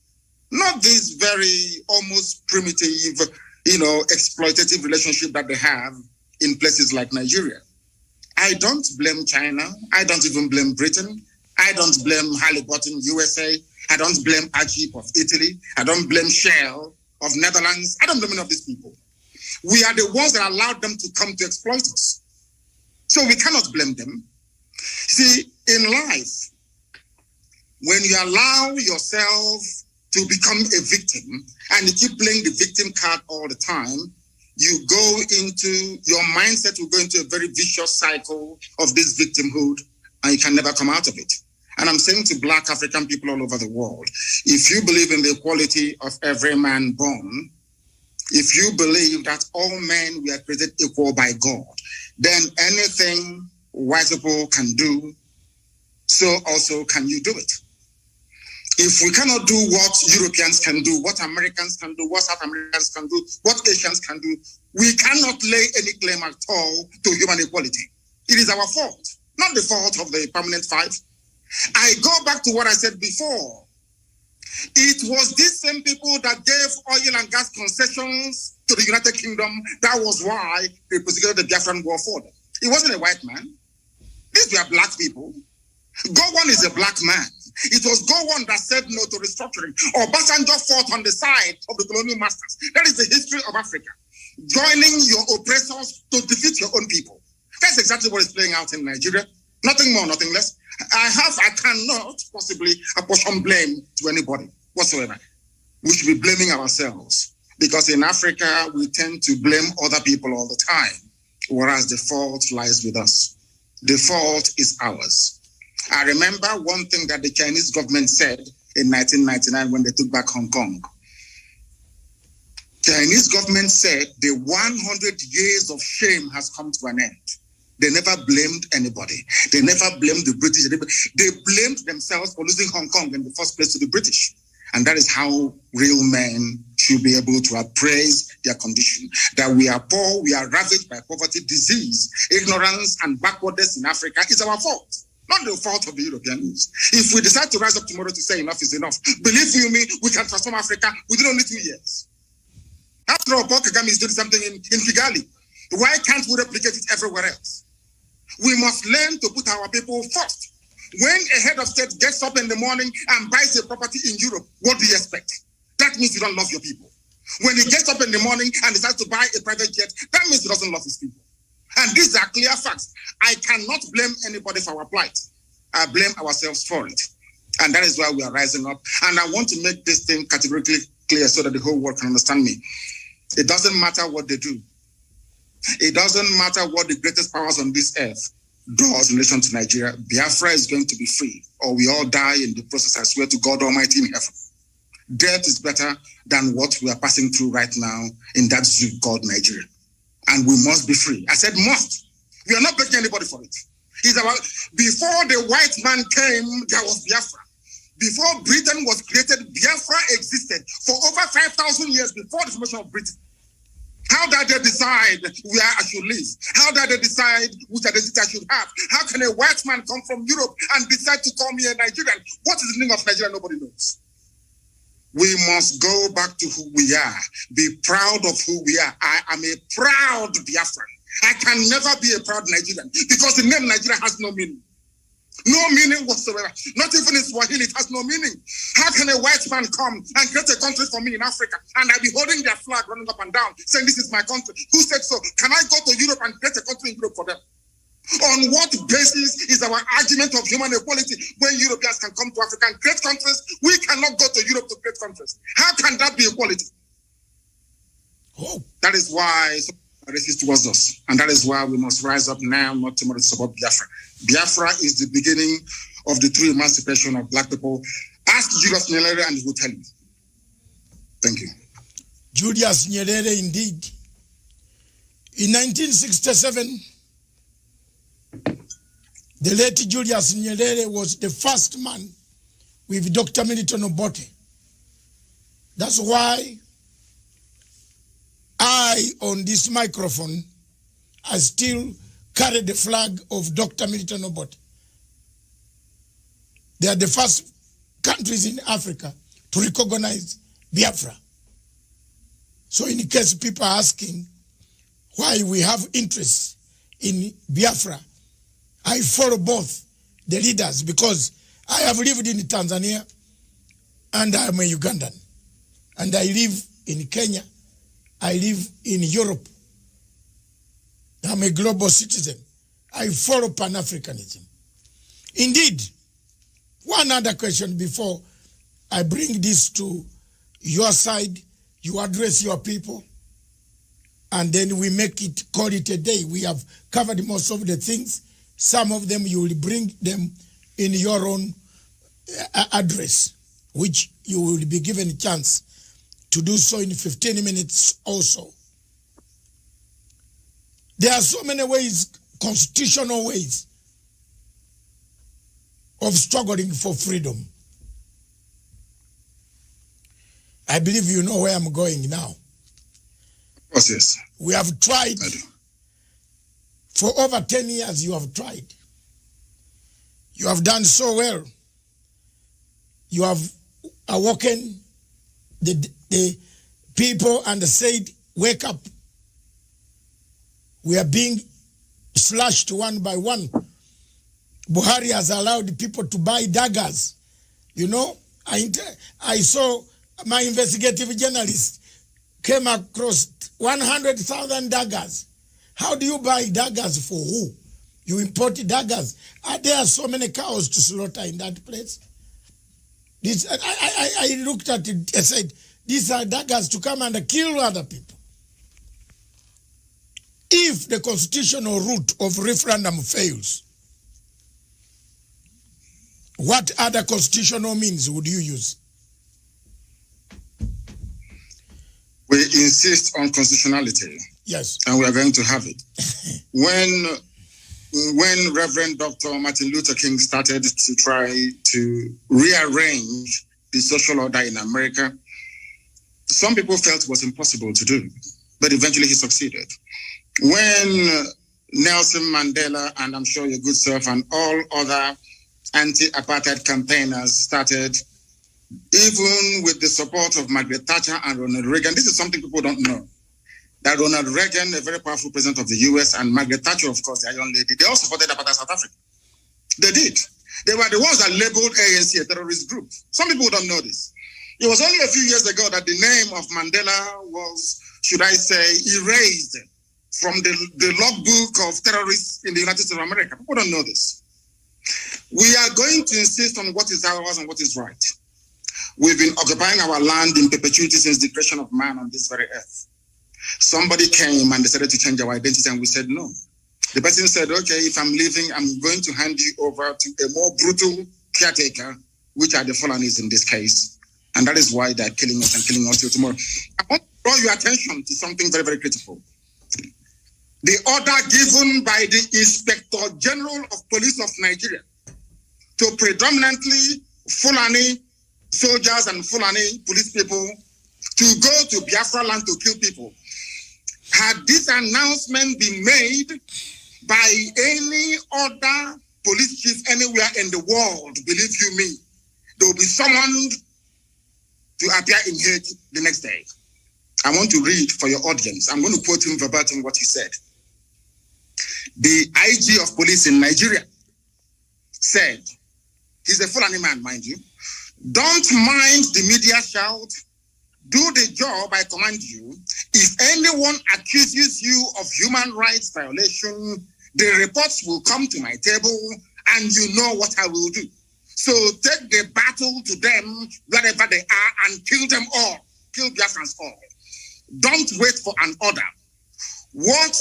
Not this very almost primitive, exploitative relationship that they have in places like Nigeria. I don't blame China. I don't even blame Britain. I don't blame Halliburton, USA. I don't blame Agip of Italy. I don't blame Shell of Netherlands. I don't blame any of these people. We are the ones that allowed them to come to exploit us. So we cannot blame them. See, in life, when you allow yourself to become a victim and you keep playing the victim card all the time, you go into, your mindset will go into a very vicious cycle of this victimhood and you can never come out of it. And I'm saying to Black African people all over the world, if you believe in the equality of every man born, if you believe that all men were created equal by God, then anything white people can do, so also can you do it. If we cannot do what Europeans can do, what Americans can do, what South Americans can do, what Asians can do, we cannot lay any claim at all to human equality. It is our fault, not the fault of the permanent 5. I go back to what I said before. It was these same people that gave oil and gas concessions to the United Kingdom. That was why they prosecuted the Biafran war for them. He wasn't a white man. These were black people. Gowon is a black man. It was Gowon that said no to restructuring. Obasanjo fought on the side of the colonial masters. That is the history of Africa. Joining your oppressors to defeat your own people. That's exactly what is playing out in Nigeria. Nothing more, nothing less. I cannot possibly apportion blame to anybody whatsoever. We should be blaming ourselves, because in Africa, we tend to blame other people all the time, whereas the fault lies with us. The fault is ours. I remember one thing that the Chinese government said in 1999 when they took back Hong Kong. Chinese government said the 100 years of shame has come to an end. They never blamed anybody. They never blamed the British. They blamed themselves for losing Hong Kong in the first place to the British. And that is how real men should be able to appraise their condition. That we are poor, we are ravaged by poverty, disease, ignorance, and backwardness in Africa is our fault. Not the fault of the Europeans. If we decide to rise up tomorrow to say enough is enough, believe you me, we can transform Africa within only 2 years. After all, Paul Kagame is doing something in Kigali. Why can't we replicate it everywhere else? We must learn to put our people first. When a head of state gets up in the morning and buys a property in Europe, what do you expect? That means you don't love your people. When he gets up in the morning and decides to buy a private jet, that means he doesn't love his people. And these are clear facts. I cannot blame anybody for our plight. I blame ourselves for it. And that is why we are rising up. And I want to make this thing categorically clear so that the whole world can understand me. It doesn't matter what they do. It doesn't matter what the greatest powers on this earth does in relation to Nigeria. Biafra is going to be free, or we all die in the process. I swear to God Almighty in heaven. Death is better than what we are passing through right now in that zoo called Nigeria. And we must be free. I said must. We are not begging anybody for it. It's about, before the white man came, there was Biafra. Before Britain was created, Biafra existed for over 5,000 years before the formation of Britain. How did they decide where I should live? How did they decide which identity I should have? How can a white man come from Europe and decide to call me a Nigerian? What is the meaning of Nigeria? Nobody knows. We must go back to who we are. Be proud of who we are. I am a proud Biafran. I can never be a proud Nigerian because the name Nigeria has no meaning. No meaning whatsoever. Not even in Swahili, it has no meaning. How can a white man come and create a country for me in Africa and I be holding their flag running up and down saying this is my country? Who said so? Can I go to Europe and create a country in Europe for them? On what basis is our argument of human equality when Europeans can come to Africa and create countries? We cannot go to Europe to create countries. How can that be equality? Oh. That is why racist towards us. And that is why we must rise up now, not tomorrow, to support Biafra. Biafra is the beginning of the true emancipation of black people. Ask Julius Nyerere and he will tell you. Thank you. Julius Nyerere, indeed. In 1967, the late Julius Nyerere was the first man with Dr. Milton Obote. That's why I, on this microphone, I still carry the flag of Dr. Milton Obote. They are the first countries in Africa to recognize Biafra. So in case people are asking why we have interest in Biafra, I follow both the leaders because I have lived in Tanzania and I am a Ugandan. And I live in Kenya. I live in Europe. I'm a global citizen. I follow Pan-Africanism. Indeed, one other question before I bring this to your side, you address your people, and then we make it, call it a day. We have covered most of the things. Some of them you will bring them in your own address, which you will be given a chance to do so in 15 minutes also. There are so many ways, constitutional ways, of struggling for freedom. I believe you know where I'm going now. Of course, yes. We have tried. For over 10 years, you have tried. You have done so well. You have awoken the people and said, wake up. We are being slashed one by one. Buhari has allowed people to buy daggers. You know, I saw my investigative journalist came across 100,000 daggers. How do you buy daggers for who? You import daggers. Are there so many cows to slaughter in that place? I looked at it and said, these are daggers to come and kill other people. If the constitutional route of referendum fails, what other constitutional means would you use? We insist on constitutionality. Yes. And we are going to have it. When Reverend Dr. Martin Luther King started to try to rearrange the social order in America, some people felt it was impossible to do, but eventually he succeeded. When Nelson Mandela, and I'm sure your good self, and all other anti-apartheid campaigners started, even with the support of Margaret Thatcher and Ronald Reagan, this is something people don't know, that Ronald Reagan, a very powerful president of the US, and Margaret Thatcher, of course, their young lady, they all supported apartheid South Africa. They did. They were the ones that labeled ANC a terrorist group. Some people don't know this. It was only a few years ago that the name of Mandela was, should I say, erased from the logbook of terrorists in the United States of America. People don't know this. We are going to insist on what is ours and what is right. We've been occupying our land in perpetuity since the creation of man on this very earth. Somebody came and decided to change our identity, and we said no. The person said, okay, if I'm leaving, I'm going to hand you over to a more brutal caretaker, which are the Fulanis in this case. And that is why they're killing us and killing us till tomorrow. I want to draw your attention to something very, very critical. The order given by the Inspector General of Police of Nigeria to predominantly Fulani soldiers and Fulani police people to go to Biafra land to kill people. Had this announcement been made by any other police chief anywhere in the world, believe you me, there will be someone to appear in Hague the next day. I want to read for your audience. I'm going to quote him verbatim what he said. The IG of police in Nigeria said, he's a Fulani man, mind you, don't mind the media shout, do the job I command you. If anyone accuses you of human rights violation, the reports will come to my table and you know what I will do. So take the battle to them wherever they are and kill them all. Kill Biafrans all. Don't wait for an order. What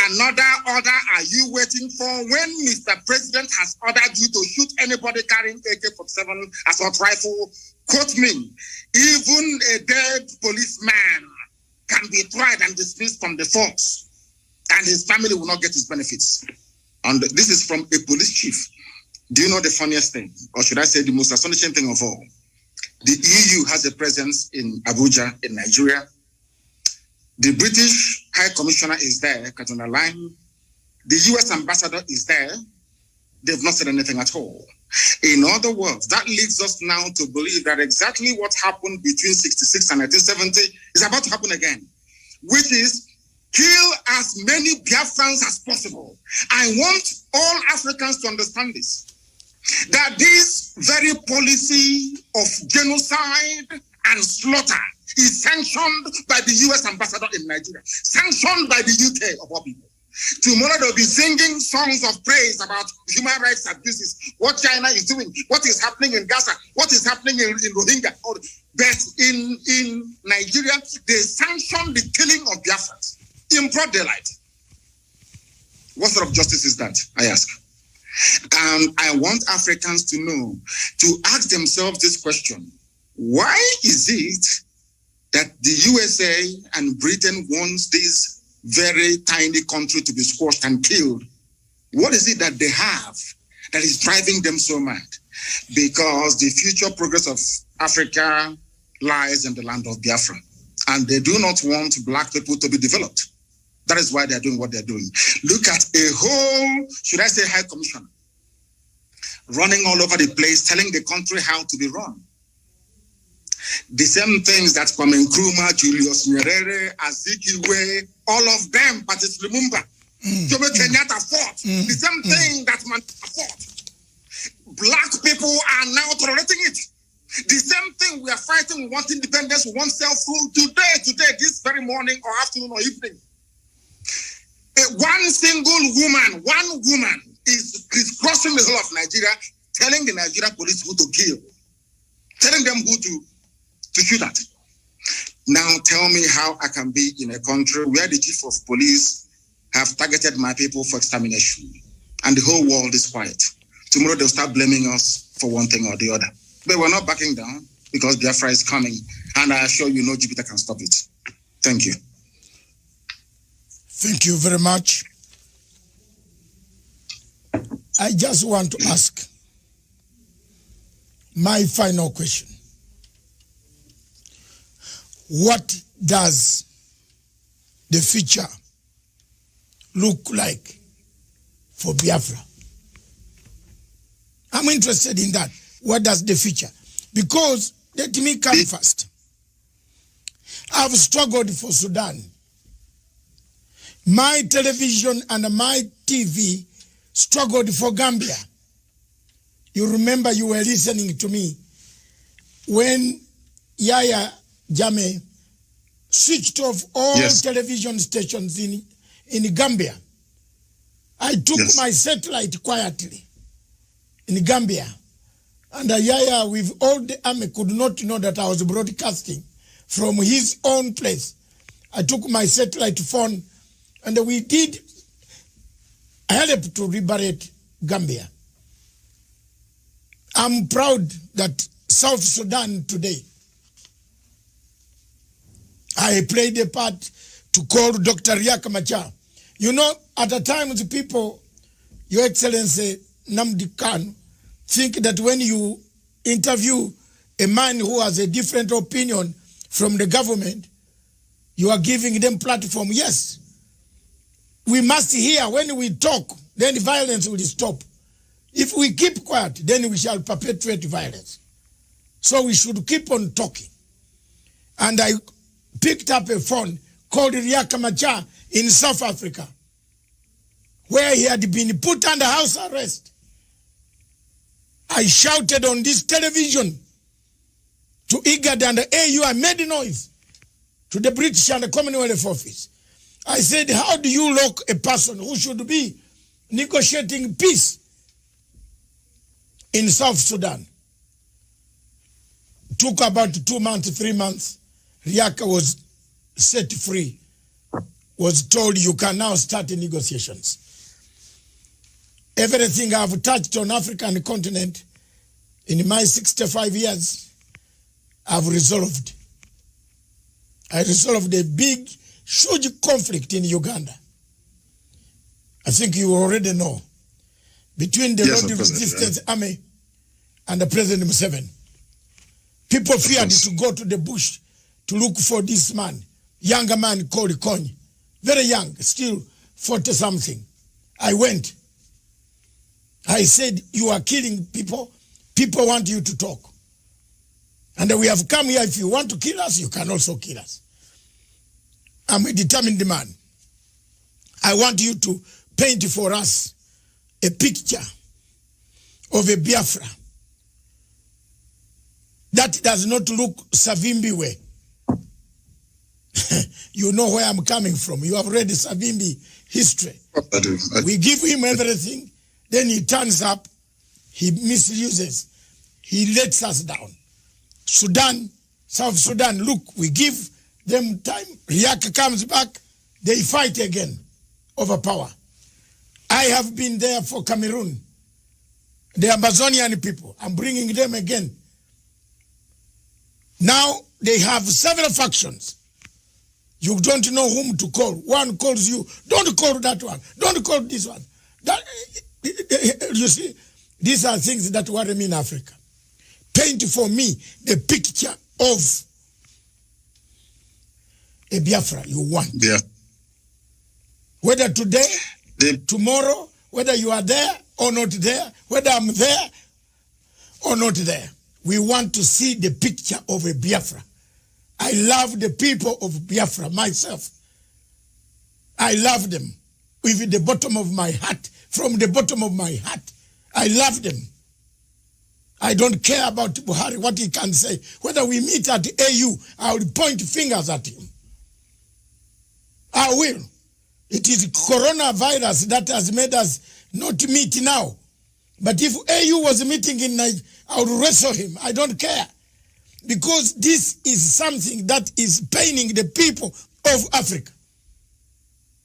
another order are you waiting for when Mr. President has ordered you to shoot anybody carrying AK-47 assault rifle? Quote me, even a dead policeman can be tried and dismissed from the force, and his family will not get his benefits. And this is from a police chief. Do you know the funniest thing, or should I say the most astonishing thing of all? The EU has a presence in Abuja, in Nigeria. The British High Commissioner is there, Katuna Line. The US Ambassador is there. They've not said anything at all. In other words, that leads us now to believe that exactly what happened between 1966 and 1970 is about to happen again, which is kill as many Biafrans as possible. I want all Africans to understand this, that this very policy of genocide and slaughter is sanctioned by the US Ambassador in Nigeria, sanctioned by the UK of all people. Tomorrow they'll be singing songs of praise about human rights abuses, what China is doing, what is happening in Gaza, what is happening in Rohingya. But in Nigeria, they sanction the killing of Biafrans in broad daylight. What sort of justice is that, I ask? And I want Africans to know, to ask themselves this question. Why is it that the USA and Britain wants this very tiny country to be squashed and killed? What is it that they have that is driving them so mad? Because the future progress of Africa lies in the land of Biafra, and they do not want black people to be developed. That is why they're doing what they're doing. Look at a whole, should I say, high commissioner running all over the place, telling the country how to be run. The same things that Kwame Nkrumah, Julius Nyerere, Azikiwe, all of them, Patrice Lumumba, Jomo Kenyatta fought. The same thing that Mandela fought. Black people are now tolerating it. The same thing we are fighting. We want independence. We want self-rule. Today, this very morning or afternoon or evening. One woman is crossing the whole of Nigeria, telling the Nigerian police who to kill, telling them who to shoot at. Now tell me how I can be in a country where the chief of police have targeted my people for extermination and the whole world is quiet. Tomorrow they'll start blaming us for one thing or the other. But we're not backing down because Biafra is coming, and I assure you no Jupiter can stop it. Thank you. Thank you very much. I just want to ask my final question. What does the future look like for Biafra? I'm interested in that. What does the future? Because let me come first. I've struggled for Sudan. My television and my TV struggled for Gambia. You remember you were listening to me when Yaya Jammeh switched off all television stations in Gambia. I took my satellite quietly in Gambia. And Yaya, with all the army, could not know that I was broadcasting from his own place. I took my satellite phone and we did help to liberate Gambia. I'm proud that South Sudan today, I played a part to call Dr. Riek Machar. You know, at the time, the people, Your Excellency Nnamdi Kanu, think that when you interview a man who has a different opinion from the government, you are giving them platform. Yes, we must hear. When we talk, then the violence will stop. If we keep quiet, then we shall perpetuate violence. So we should keep on talking. And I picked up a phone called Riek Machar in South Africa, where he had been put under house arrest. I shouted on this television to IGAD and the AU. I made noise to the British and the Commonwealth office. I said, how do you lock a person who should be negotiating peace in South Sudan? It took about 2 months, 3 months. Riek was set free, was told you can now start the negotiations. Everything I've touched on African continent in my 65 years, I've resolved. I resolved a big, huge conflict in Uganda. I think you already know. Between the Lord Resistance Army and the President Museveni. People feared to go to the bush to look for this man, younger man called Kony. Very young, still 40-something. I went. I said, you are killing people. People want you to talk. And we have come here. If you want to kill us, you can also kill us. I'm a determined man. I want you to paint for us a picture of a Biafra that does not look Savimbi way. You know where I'm coming from. You have read the Savimbi history. I do. We give him everything. Then he turns up, he misuses, he lets us down. Sudan, South Sudan, look, we give them time. Riek comes back, they fight again over power. I have been there for Cameroon, the Amazonian people. I'm bringing them again. Now they have several factions. You don't know whom to call. One calls you, don't call that one, don't call this one. That, you see, these are things that worry me in Africa. Paint for me the picture of a Biafra you want. Yeah. Whether today, tomorrow, whether you are there or not there, whether I'm there or not there, we want to see the picture of a Biafra. I love the people of Biafra myself. I love them. with the bottom of my heart. From the bottom of my heart, I love them. I don't care about Buhari, what he can say. Whether we meet at AU, I will point fingers at him. I will. It is coronavirus that has made us not meet now. But if AU was meeting in Nigeria, I would wrestle him. I don't care. Because this is something that is paining the people of Africa.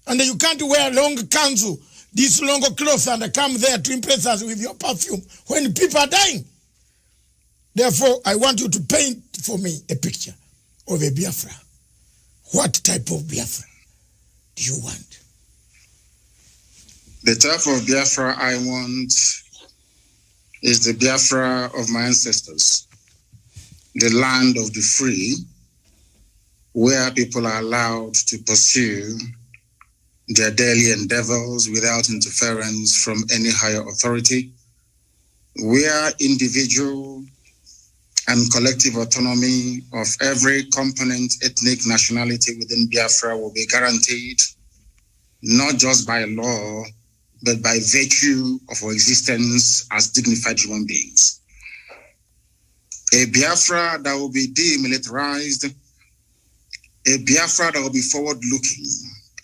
And you can't wear long kanzu, this long clothes, and come there to impress us with your perfume when people are dying. Therefore, I want you to paint for me a picture of a Biafra. What type of Biafra do you want? The type of Biafra I want is the Biafra of my ancestors, the land of the free, where people are allowed to pursue their daily endeavors without interference from any higher authority, where individual and collective autonomy of every component, ethnic, nationality within Biafra will be guaranteed, not just by law, but by virtue of our existence as dignified human beings. A Biafra that will be demilitarized, a Biafra that will be forward-looking,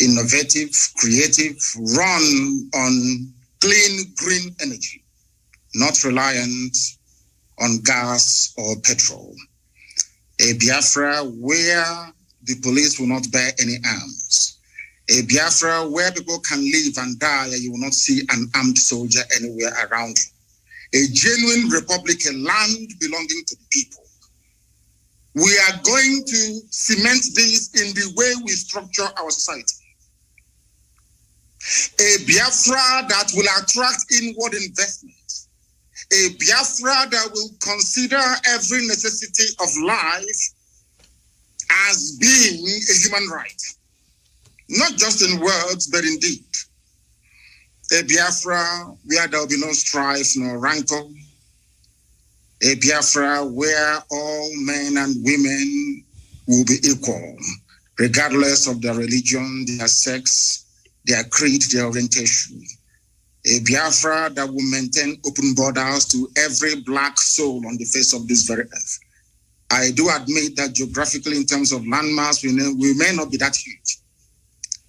innovative, creative, run on clean, green energy, not reliant on gas or petrol. A Biafra where the police will not bear any arms. A Biafra where people can live and die and you will not see an armed soldier anywhere around you. A genuine republic, a land belonging to the people. We are going to cement this in the way we structure our society. A Biafra that will attract inward investment. A Biafra that will consider every necessity of life as being a human right. Not just in words, but in deed. A Biafra where there will be no strife, no rancor. A Biafra where all men and women will be equal, regardless of their religion, their sex, their creed, their orientation. A Biafra that will maintain open borders to every black soul on the face of this very earth. I do admit that geographically, in terms of landmass, we may not be that huge.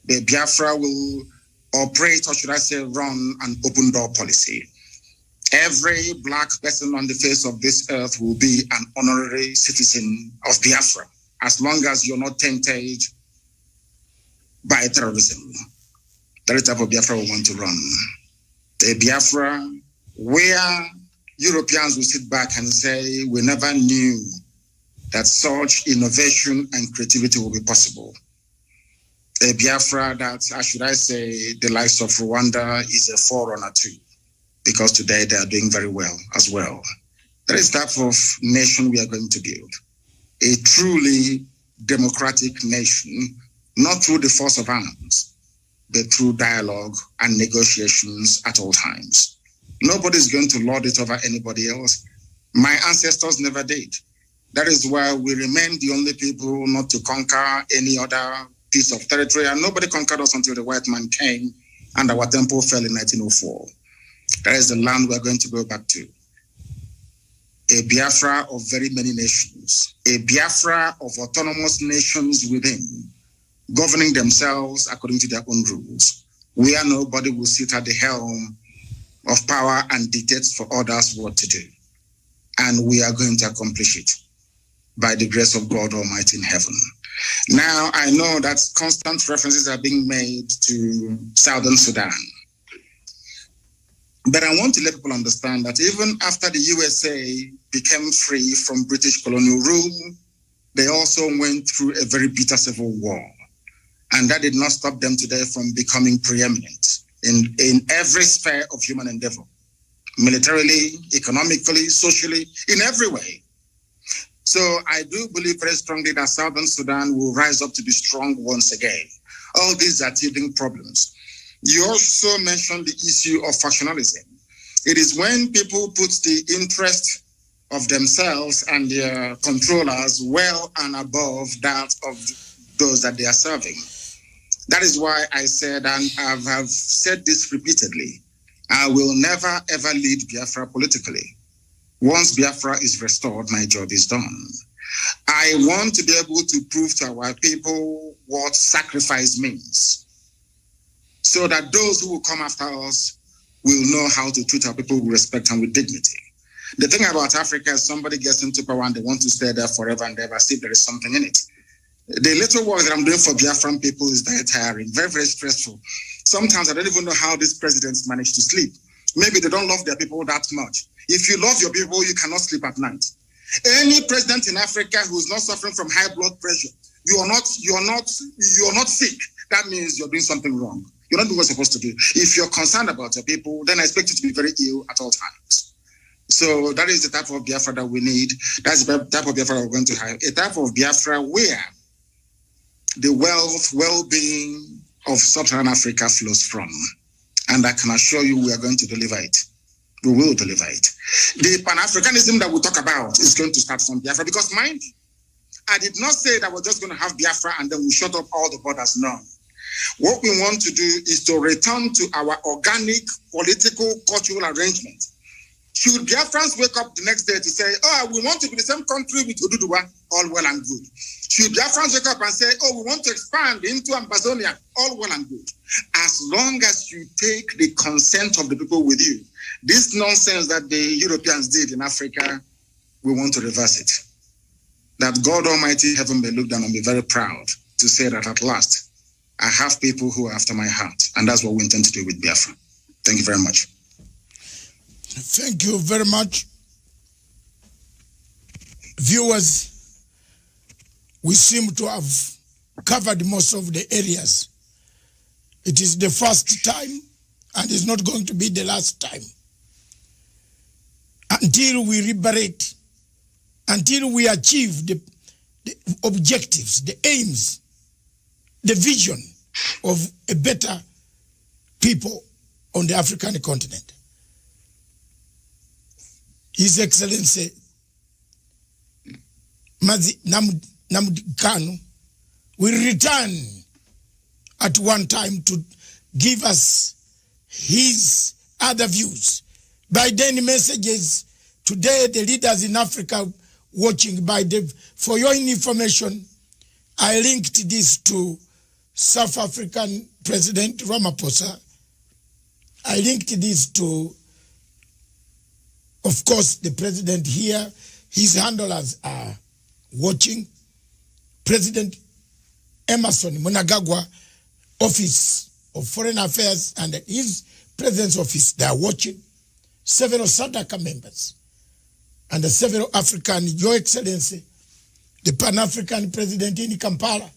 The Biafra will operate, or should I say, run an open door policy. Every black person on the face of this earth will be an honorary citizen of Biafra, as long as you're not tainted by terrorism. That is the type of Biafra we want to run. A Biafra where Europeans will sit back and say, we never knew that such innovation and creativity will be possible. A Biafra that, should I say, the likes of Rwanda is a forerunner to, because today they are doing very well as well. That is the type of nation we are going to build. A truly democratic nation, not through the force of arms, but through dialogue and negotiations at all times. Nobody's going to lord it over anybody else. My ancestors never did. That is why we remain the only people not to conquer any other piece of territory, and nobody conquered us until the white man came and our temple fell in 1904. That is the land we're going to go back to. A Biafra of very many nations. A Biafra of autonomous nations within, governing themselves according to their own rules, where nobody will sit at the helm of power and dictate for others what to do. And we are going to accomplish it by the grace of God Almighty in heaven. Now, I know that constant references are being made to Southern Sudan. But I want to let people understand that even after the USA became free from British colonial rule, they also went through a very bitter civil war. And that did not stop them today from becoming preeminent in every sphere of human endeavor, militarily, economically, socially, in every way. So I do believe very strongly that Southern Sudan will rise up to be strong once again. All these are teething problems. You also mentioned the issue of factionalism. It is when people put the interest of themselves and their controllers well and above that of those that they are serving. That is why I said, and I've said this repeatedly, I will never ever lead Biafra politically. Once Biafra is restored, my job is done. I want to be able to prove to our people what sacrifice means, so that those who will come after us will know how to treat our people with respect and with dignity. The thing about Africa is somebody gets into power and they want to stay there forever and ever, see if there is something in it. The little work that I'm doing for Biafran people is very tiring, very, very stressful. Sometimes I don't even know how these presidents manage to sleep. Maybe they don't love their people that much. If you love your people, you cannot sleep at night. Any president in Africa who is not suffering from high blood pressure, you are not sick. That means you're doing something wrong. You're not doing what you're supposed to do. If you're concerned about your people, then I expect you to be very ill at all times. So that is the type of Biafra that we need. That's the type of Biafra we're going to have. A type of Biafra where the wealth, well-being of Sub-Saharan Africa flows from. And I can assure you we are going to deliver it. We will deliver it. The Pan-Africanism that we talk about is going to start from Biafra, because mind you, I did not say that we're just going to have Biafra and then we shut up all the borders. No. What we want to do is to return to our organic political, cultural arrangement. Should Biafrans wake up the next day to say, oh, we want to be the same country with Oduduwa, all well and good. Should Biafrans wake up and say, oh, we want to expand into Amazonia, all well and good. As long as you take the consent of the people with you, this nonsense that the Europeans did in Africa, we want to reverse it. That God Almighty heaven may look down and be very proud to say that at last, I have people who are after my heart. And that's what we intend to do with Biafra. Thank you very much. Thank you very much. Viewers, we seem to have covered most of the areas. It is the first time and it's not going to be the last time. Until we liberate, until we achieve the objectives, the aims, the vision of a better people on the African continent. His Excellency Mazi Nnamdi Kanu will return at one time to give us his other views. By then messages, today the leaders in Africa watching for your information, I linked this to South African President Ramaphosa. I linked this to, of course, the president here. His handlers are watching. President Emerson Mnangagwa, Office of Foreign Affairs, and his President's Office, they are watching. Several SADC members and several African, Your Excellency, the Pan-African President in Kampala,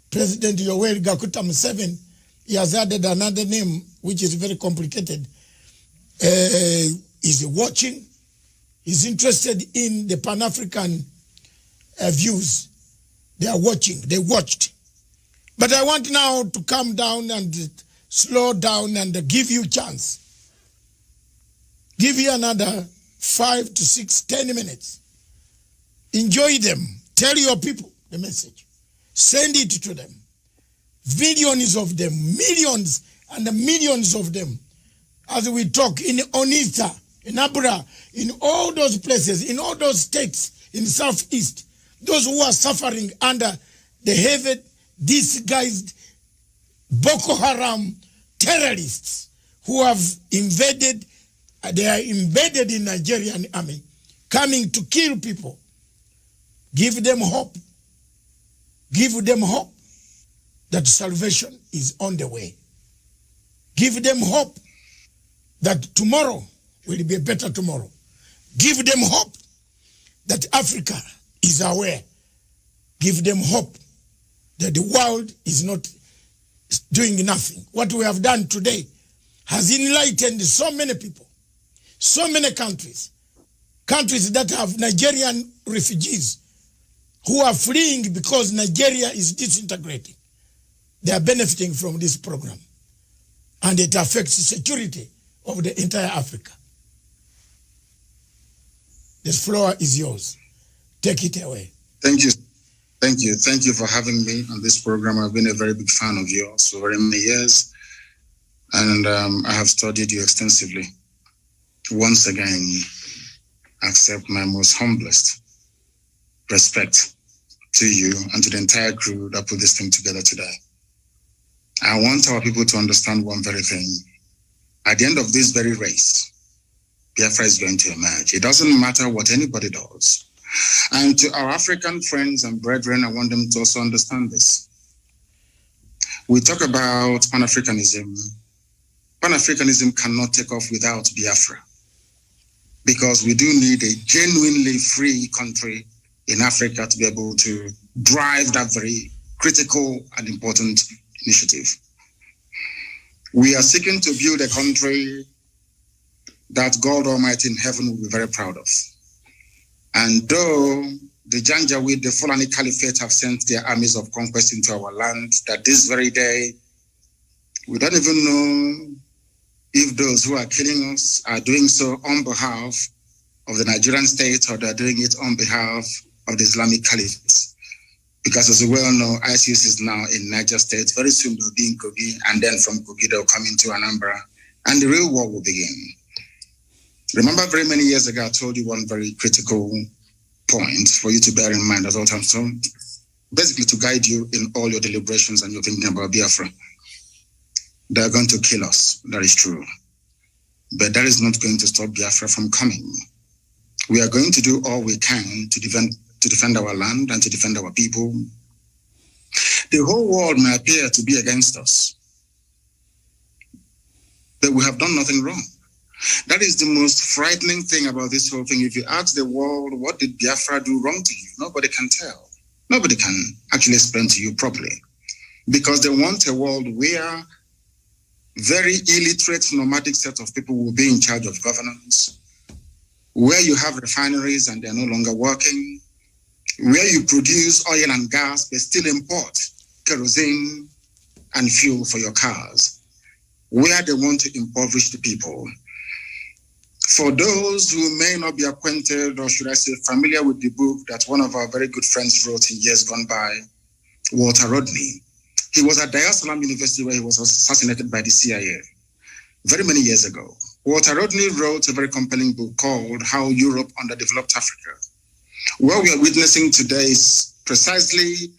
President Yoweri Kaguta Museveni, he has added another name, which is very complicated. Is watching. He's interested in the Pan-African views. They are watching. They watched. But I want now to calm down and slow down and give you a chance. Give you another 5 to 6, 10 minutes. Enjoy them. Tell your people the message. Send it to them. Millions of them, millions and millions of them. As we talk in Onitsha, in Abra, in all those places, in all those states in Southeast, those who are suffering under the heavy, disguised Boko Haram terrorists who have invaded, they are embedded in Nigerian army, coming to kill people. Give them hope. Give them hope that salvation is on the way. Give them hope that tomorrow will be a better tomorrow. Give them hope that Africa is aware. Give them hope that the world is not doing nothing. What we have done today has enlightened so many people, so many countries, countries that have Nigerian refugees who are fleeing because Nigeria is disintegrating. They are benefiting from this program. And it affects the security of the entire Africa. This floor is yours. Take it away. Thank you. Thank you. Thank you for having me on this program. I've been a very big fan of yours for very many years, and I have studied you extensively. Once again, accept my most humblest respect to you and to the entire crew that put this thing together today. I want our people to understand one very thing. At the end of this very race, Biafra is going to emerge. It doesn't matter what anybody does. And to our African friends and brethren, I want them to also understand this. We talk about Pan-Africanism. Pan-Africanism cannot take off without Biafra, because we do need a genuinely free country in Africa to be able to drive that very critical and important initiative. We are seeking to build a country that God Almighty in heaven will be very proud of. And though the Janjaweed, the Fulani Caliphate, have sent their armies of conquest into our land, that this very day, we don't even know if those who are killing us are doing so on behalf of the Nigerian state or they're doing it on behalf of the Islamic Caliphate. Because as we well know, ISIS is now in Niger State. Very soon they'll be in Kogi, and then from Kogi they'll come into Anambra, and the real war will begin. Remember, very many years ago, I told you one very critical point for you to bear in mind at all times. So basically to guide you in all your deliberations and your thinking about Biafra. They're going to kill us. That is true. But that is not going to stop Biafra from coming. We are going to do all we can to defend our land and to defend our people. The whole world may appear to be against us, but we have done nothing wrong. That is the most frightening thing about this whole thing. If you ask the world, what did Biafra do wrong to you? Nobody can tell. Nobody can actually explain to you properly, because they want a world where very illiterate nomadic set of people will be in charge of governance, where you have refineries and they're no longer working, where you produce oil and gas but still import kerosene and fuel for your cars, where they want to impoverish the people. For those who may not be acquainted, or should I say familiar with the book that one of our very good friends wrote in years gone by, Walter Rodney. He was at Dar es Salaam University where he was assassinated by the CIA very many years ago. Walter Rodney wrote a very compelling book called How Europe Underdeveloped Africa. What we are witnessing today is precisely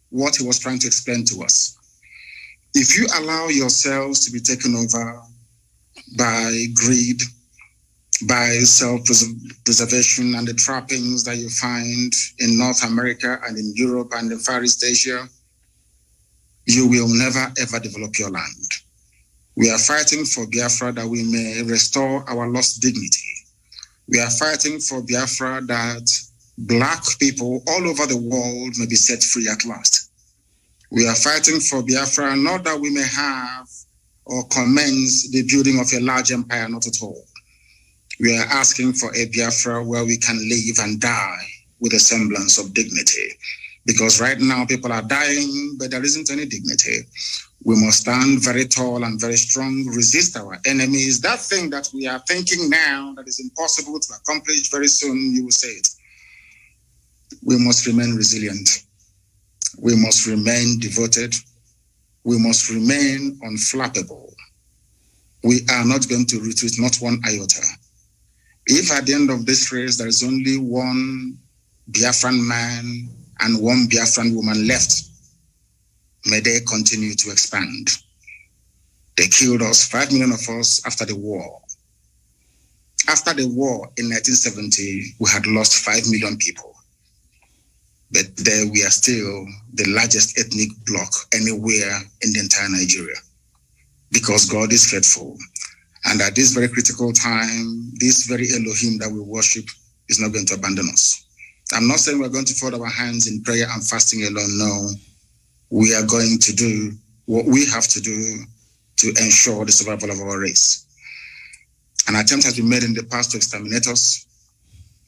what he was trying to explain to us. If you allow yourselves to be taken over by greed, by self-preservation and the trappings that you find in North America and in Europe and in Far East Asia, you will never ever develop your land. We are fighting for Biafra that we may restore our lost dignity. We are fighting for Biafra that Black people all over the world may be set free at last. We are fighting for Biafra not that we may have or commence the building of a large empire, not at all. We are asking for a Biafra where we can live and die with a semblance of dignity. Because right now people are dying, but there isn't any dignity. We must stand very tall and very strong, resist our enemies. That thing that we are thinking now that is impossible to accomplish very soon, you will say it. We must remain resilient. We must remain devoted. We must remain unflappable. We are not going to retreat, not one iota. If at the end of this race there is only one Biafran man and one Biafran woman left, may they continue to expand. They killed us, 5 million of us, after the war. After the war in 1970, we had lost 5 million people. But there we are still the largest ethnic bloc anywhere in the entire Nigeria, because God is faithful. And at this very critical time, this very Elohim that we worship is not going to abandon us. I'm not saying we're going to fold our hands in prayer and fasting alone. No, we are going to do what we have to do to ensure the survival of our race. An attempt has been made in the past to exterminate us.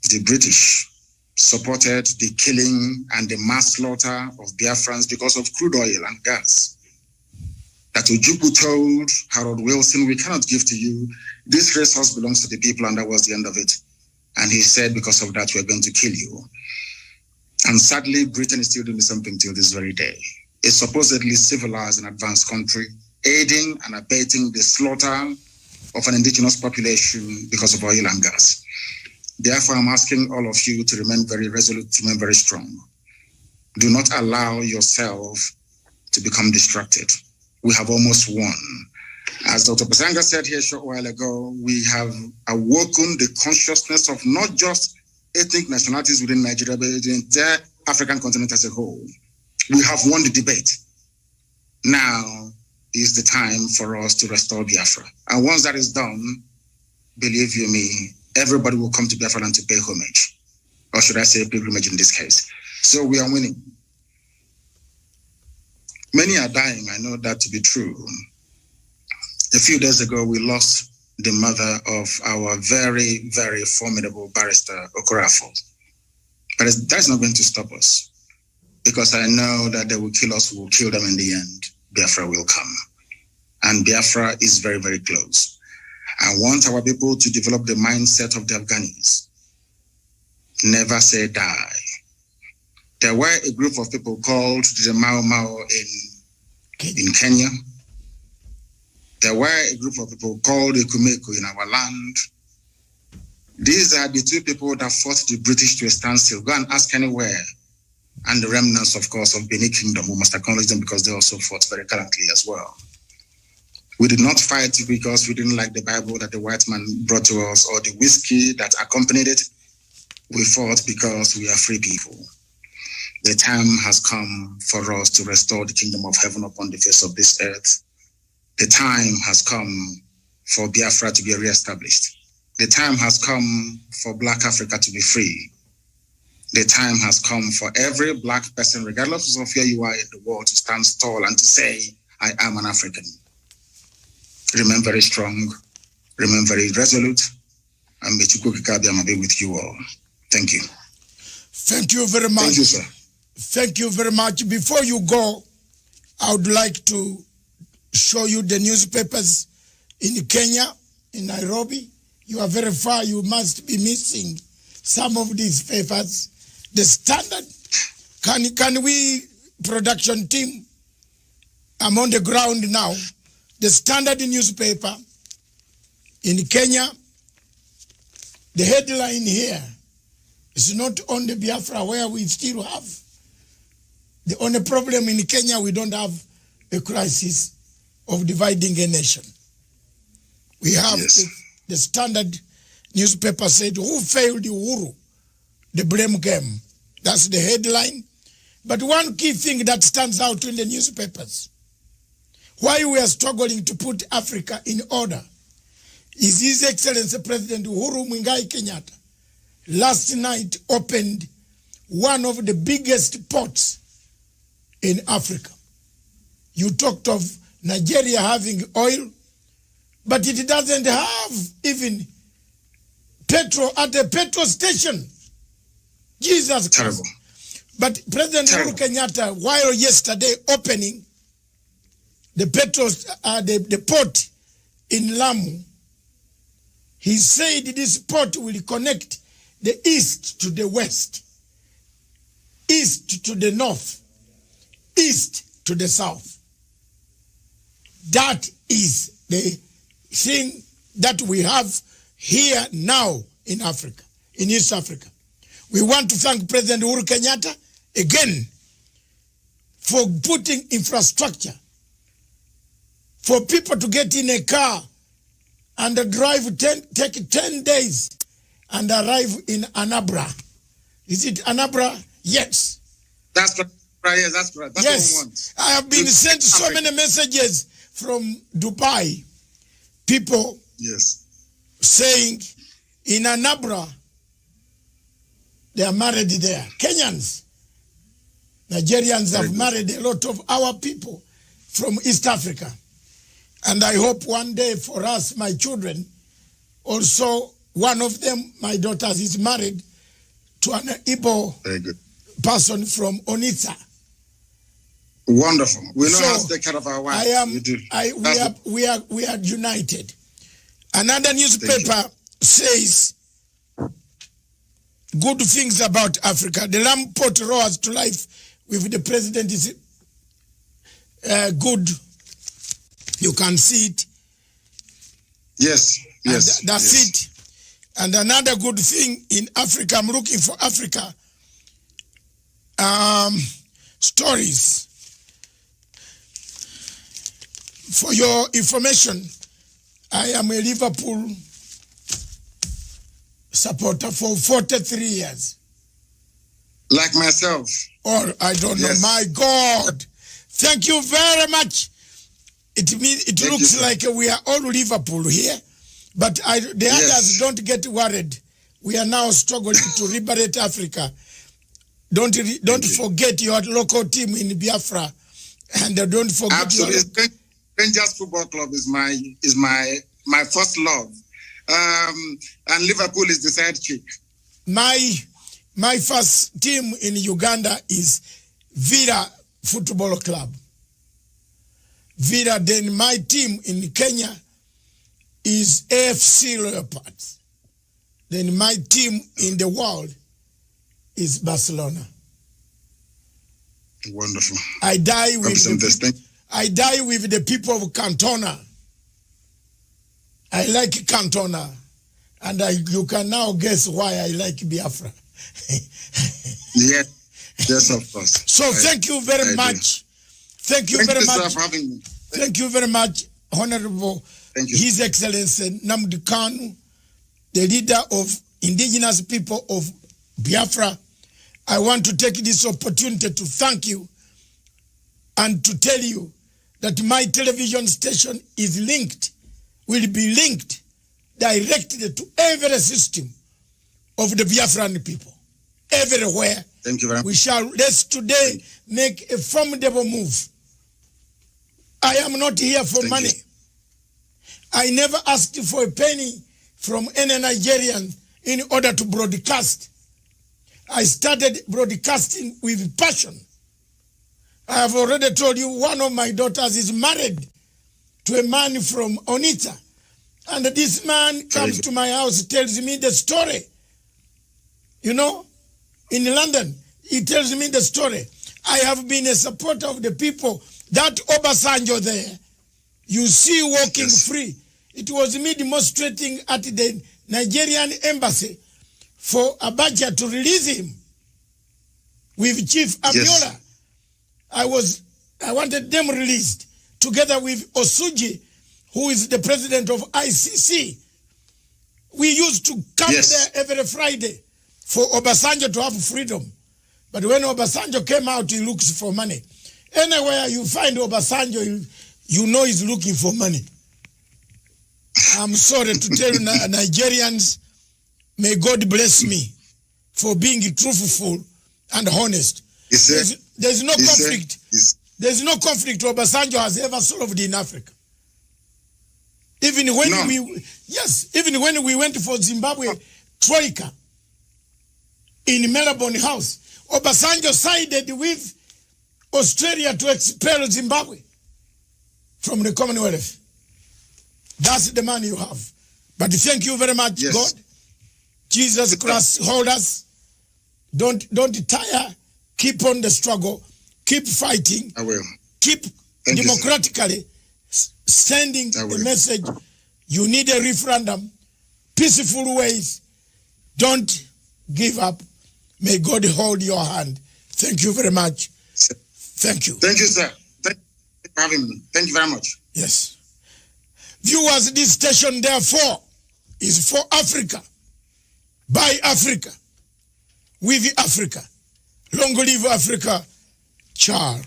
The British supported the killing and the mass slaughter of Biafrans because of crude oil and gas. That Ojukwu told Harold Wilson, we cannot give to you. This resource belongs to the people, and that was the end of it. And he said, because of that, we're going to kill you. And sadly, Britain is still doing something till this very day. A supposedly civilized and advanced country, aiding and abetting the slaughter of an indigenous population because of oil and gas. Therefore, I'm asking all of you to remain very resolute, to remain very strong. Do not allow yourself to become distracted. We have almost won. As Dr. Basanga said here a short while ago, we have awoken the consciousness of not just ethnic nationalities within Nigeria, but the entire African continent as a whole. We have won the debate. Now is the time for us to restore Biafra. And once that is done, believe you me, everybody will come to Biafra and to pay homage. Or should I say pilgrimage in this case. So we are winning. Many are dying, I know that to be true. A few days ago, we lost the mother of our very, very formidable barrister, Okorafor. But that's not going to stop us, because I know that they will kill us, we will kill them in the end. Biafra will come. And Biafra is very, very close. I want our people to develop the mindset of the Afghanis. Never say die. There were a group of people called the Mau Mau in Kenya. There were a group of people called the Kumeko in our land. These are the two people that fought the British to a standstill. Go and ask anywhere. And the remnants, of course, of Benin Kingdom, we must acknowledge them because they also fought very gallantly as well. We did not fight because we didn't like the Bible that the white man brought to us or the whiskey that accompanied it. We fought because we are free people. The time has come for us to restore the kingdom of heaven upon the face of this earth. The time has come for Biafra to be reestablished. The time has come for Black Africa to be free. The time has come for every Black person, regardless of where you are in the world, to stand tall and to say, I am an African. Remain very strong, remain very resolute, and may Chukwukika be with you all. Thank you. Thank you very much. Thank you, sir. Thank you very much. Before you go, I would like to show you the newspapers in Kenya, in Nairobi. You are very far. You must be missing some of these papers. The Standard. Can we, production team? I'm on the ground now. The Standard newspaper in Kenya. The headline here is not on the Biafra, where we still have. The only problem in Kenya, we don't have a crisis of dividing a nation. We have the Standard newspaper said, who failed Uhuru? The blame game. That's the headline. But one key thing that stands out in the newspapers, why we are struggling to put Africa in order, is His Excellency President Uhuru Muigai Kenyatta last night opened one of the biggest ports in Africa. You talked of Nigeria having oil, but it doesn't have even petrol at a petrol station. Jesus Christ. But President Uhuru Kenyatta, while yesterday opening the the port in Lamu, he said this port will connect the east to the west, east to the north, east to the south. That is the thing that we have here now in Africa, in East Africa. We want to thank President Uhuru Kenyatta again for putting infrastructure for people to get in a car and drive take 10 days and arrive in Anambra. Is it Anambra? Yes. That's right. Yes, that's right. That's yes. what we want. I have been sent so many messages from Dubai. People saying in Anambra, they are married there. Kenyans, Nigerians have married a lot of our people from East Africa. And I hope one day for us, my children, also one of them, my daughters, is married to an Igbo person from Onitsha. Wonderful. We know how to take care of our wives. We are united. Another newspaper says good things about Africa. The Lamport rose to life with the president is good. You can see it. Yes, yes. And that's it. And another good thing in Africa, I'm looking for Africa stories. For your information, I am a Liverpool supporter for 43 years. Like myself. Or I don't know. My God. Thank you very much. It looks like we are all Liverpool here. But the others don't get worried. We are now struggling to liberate Africa. Don't forget your local team in Biafra. And don't forget Absolutely. Rangers Football Club is my first love. And Liverpool is the side chick. My first team in Uganda is Villa Football Club. Villa, then my team in Kenya is AFC Leopards. Then my team in the world is Barcelona. Wonderful. I die with the people of Cantona. I like Cantona. And you can now guess why I like Biafra. Yes, of course. So thank you very much. Thank you very much. Sir, for having me. Thank you very much, Honorable His Excellency Nnamdi Kanu, the leader of indigenous people of Biafra. I want to take this opportunity to thank you and to tell you that my television station is linked, will be linked directly to every system of the Biafran people. Everywhere. Thank you very much. Let's today make a formidable move. I am not here for money. I never asked for a penny from any Nigerian in order to broadcast. I started broadcasting with passion. I have already told you one of my daughters is married to a man from Onitsha. And this man comes to my house, tells me the story. You know, in London, he tells me the story. I have been a supporter of the people. That Obasanjo there, you see walking free. It was me demonstrating at the Nigerian embassy for Abacha to release him with Chief Abiola. I wanted them released together with Osuji, who is the president of ICC. We used to come there every Friday for Obasanjo to have freedom. But when Obasanjo came out, he looks for money. Anywhere you find Obasanjo, you know he's looking for money. I'm sorry to tell Nigerians, may God bless me for being truthful and honest. There's no conflict. There's no conflict Obasanjo has ever solved in Africa. Even when we went for Zimbabwe Troika in Melbourne House, Obasanjo sided with Australia to expel Zimbabwe from the Commonwealth. That's the man you have. But thank you very much, God. Jesus Christ, hold us. Don't tire. Keep on the struggle. Keep fighting. I will. Keep democratically sending the message. You need a referendum. Peaceful ways. Don't give up. May God hold your hand. Thank you very much. Thank you. Thank you, sir. Thank you for having me. Thank you very much. Yes. Viewers, this station, therefore, is for Africa, by Africa, with Africa. Long live Africa. Ciao.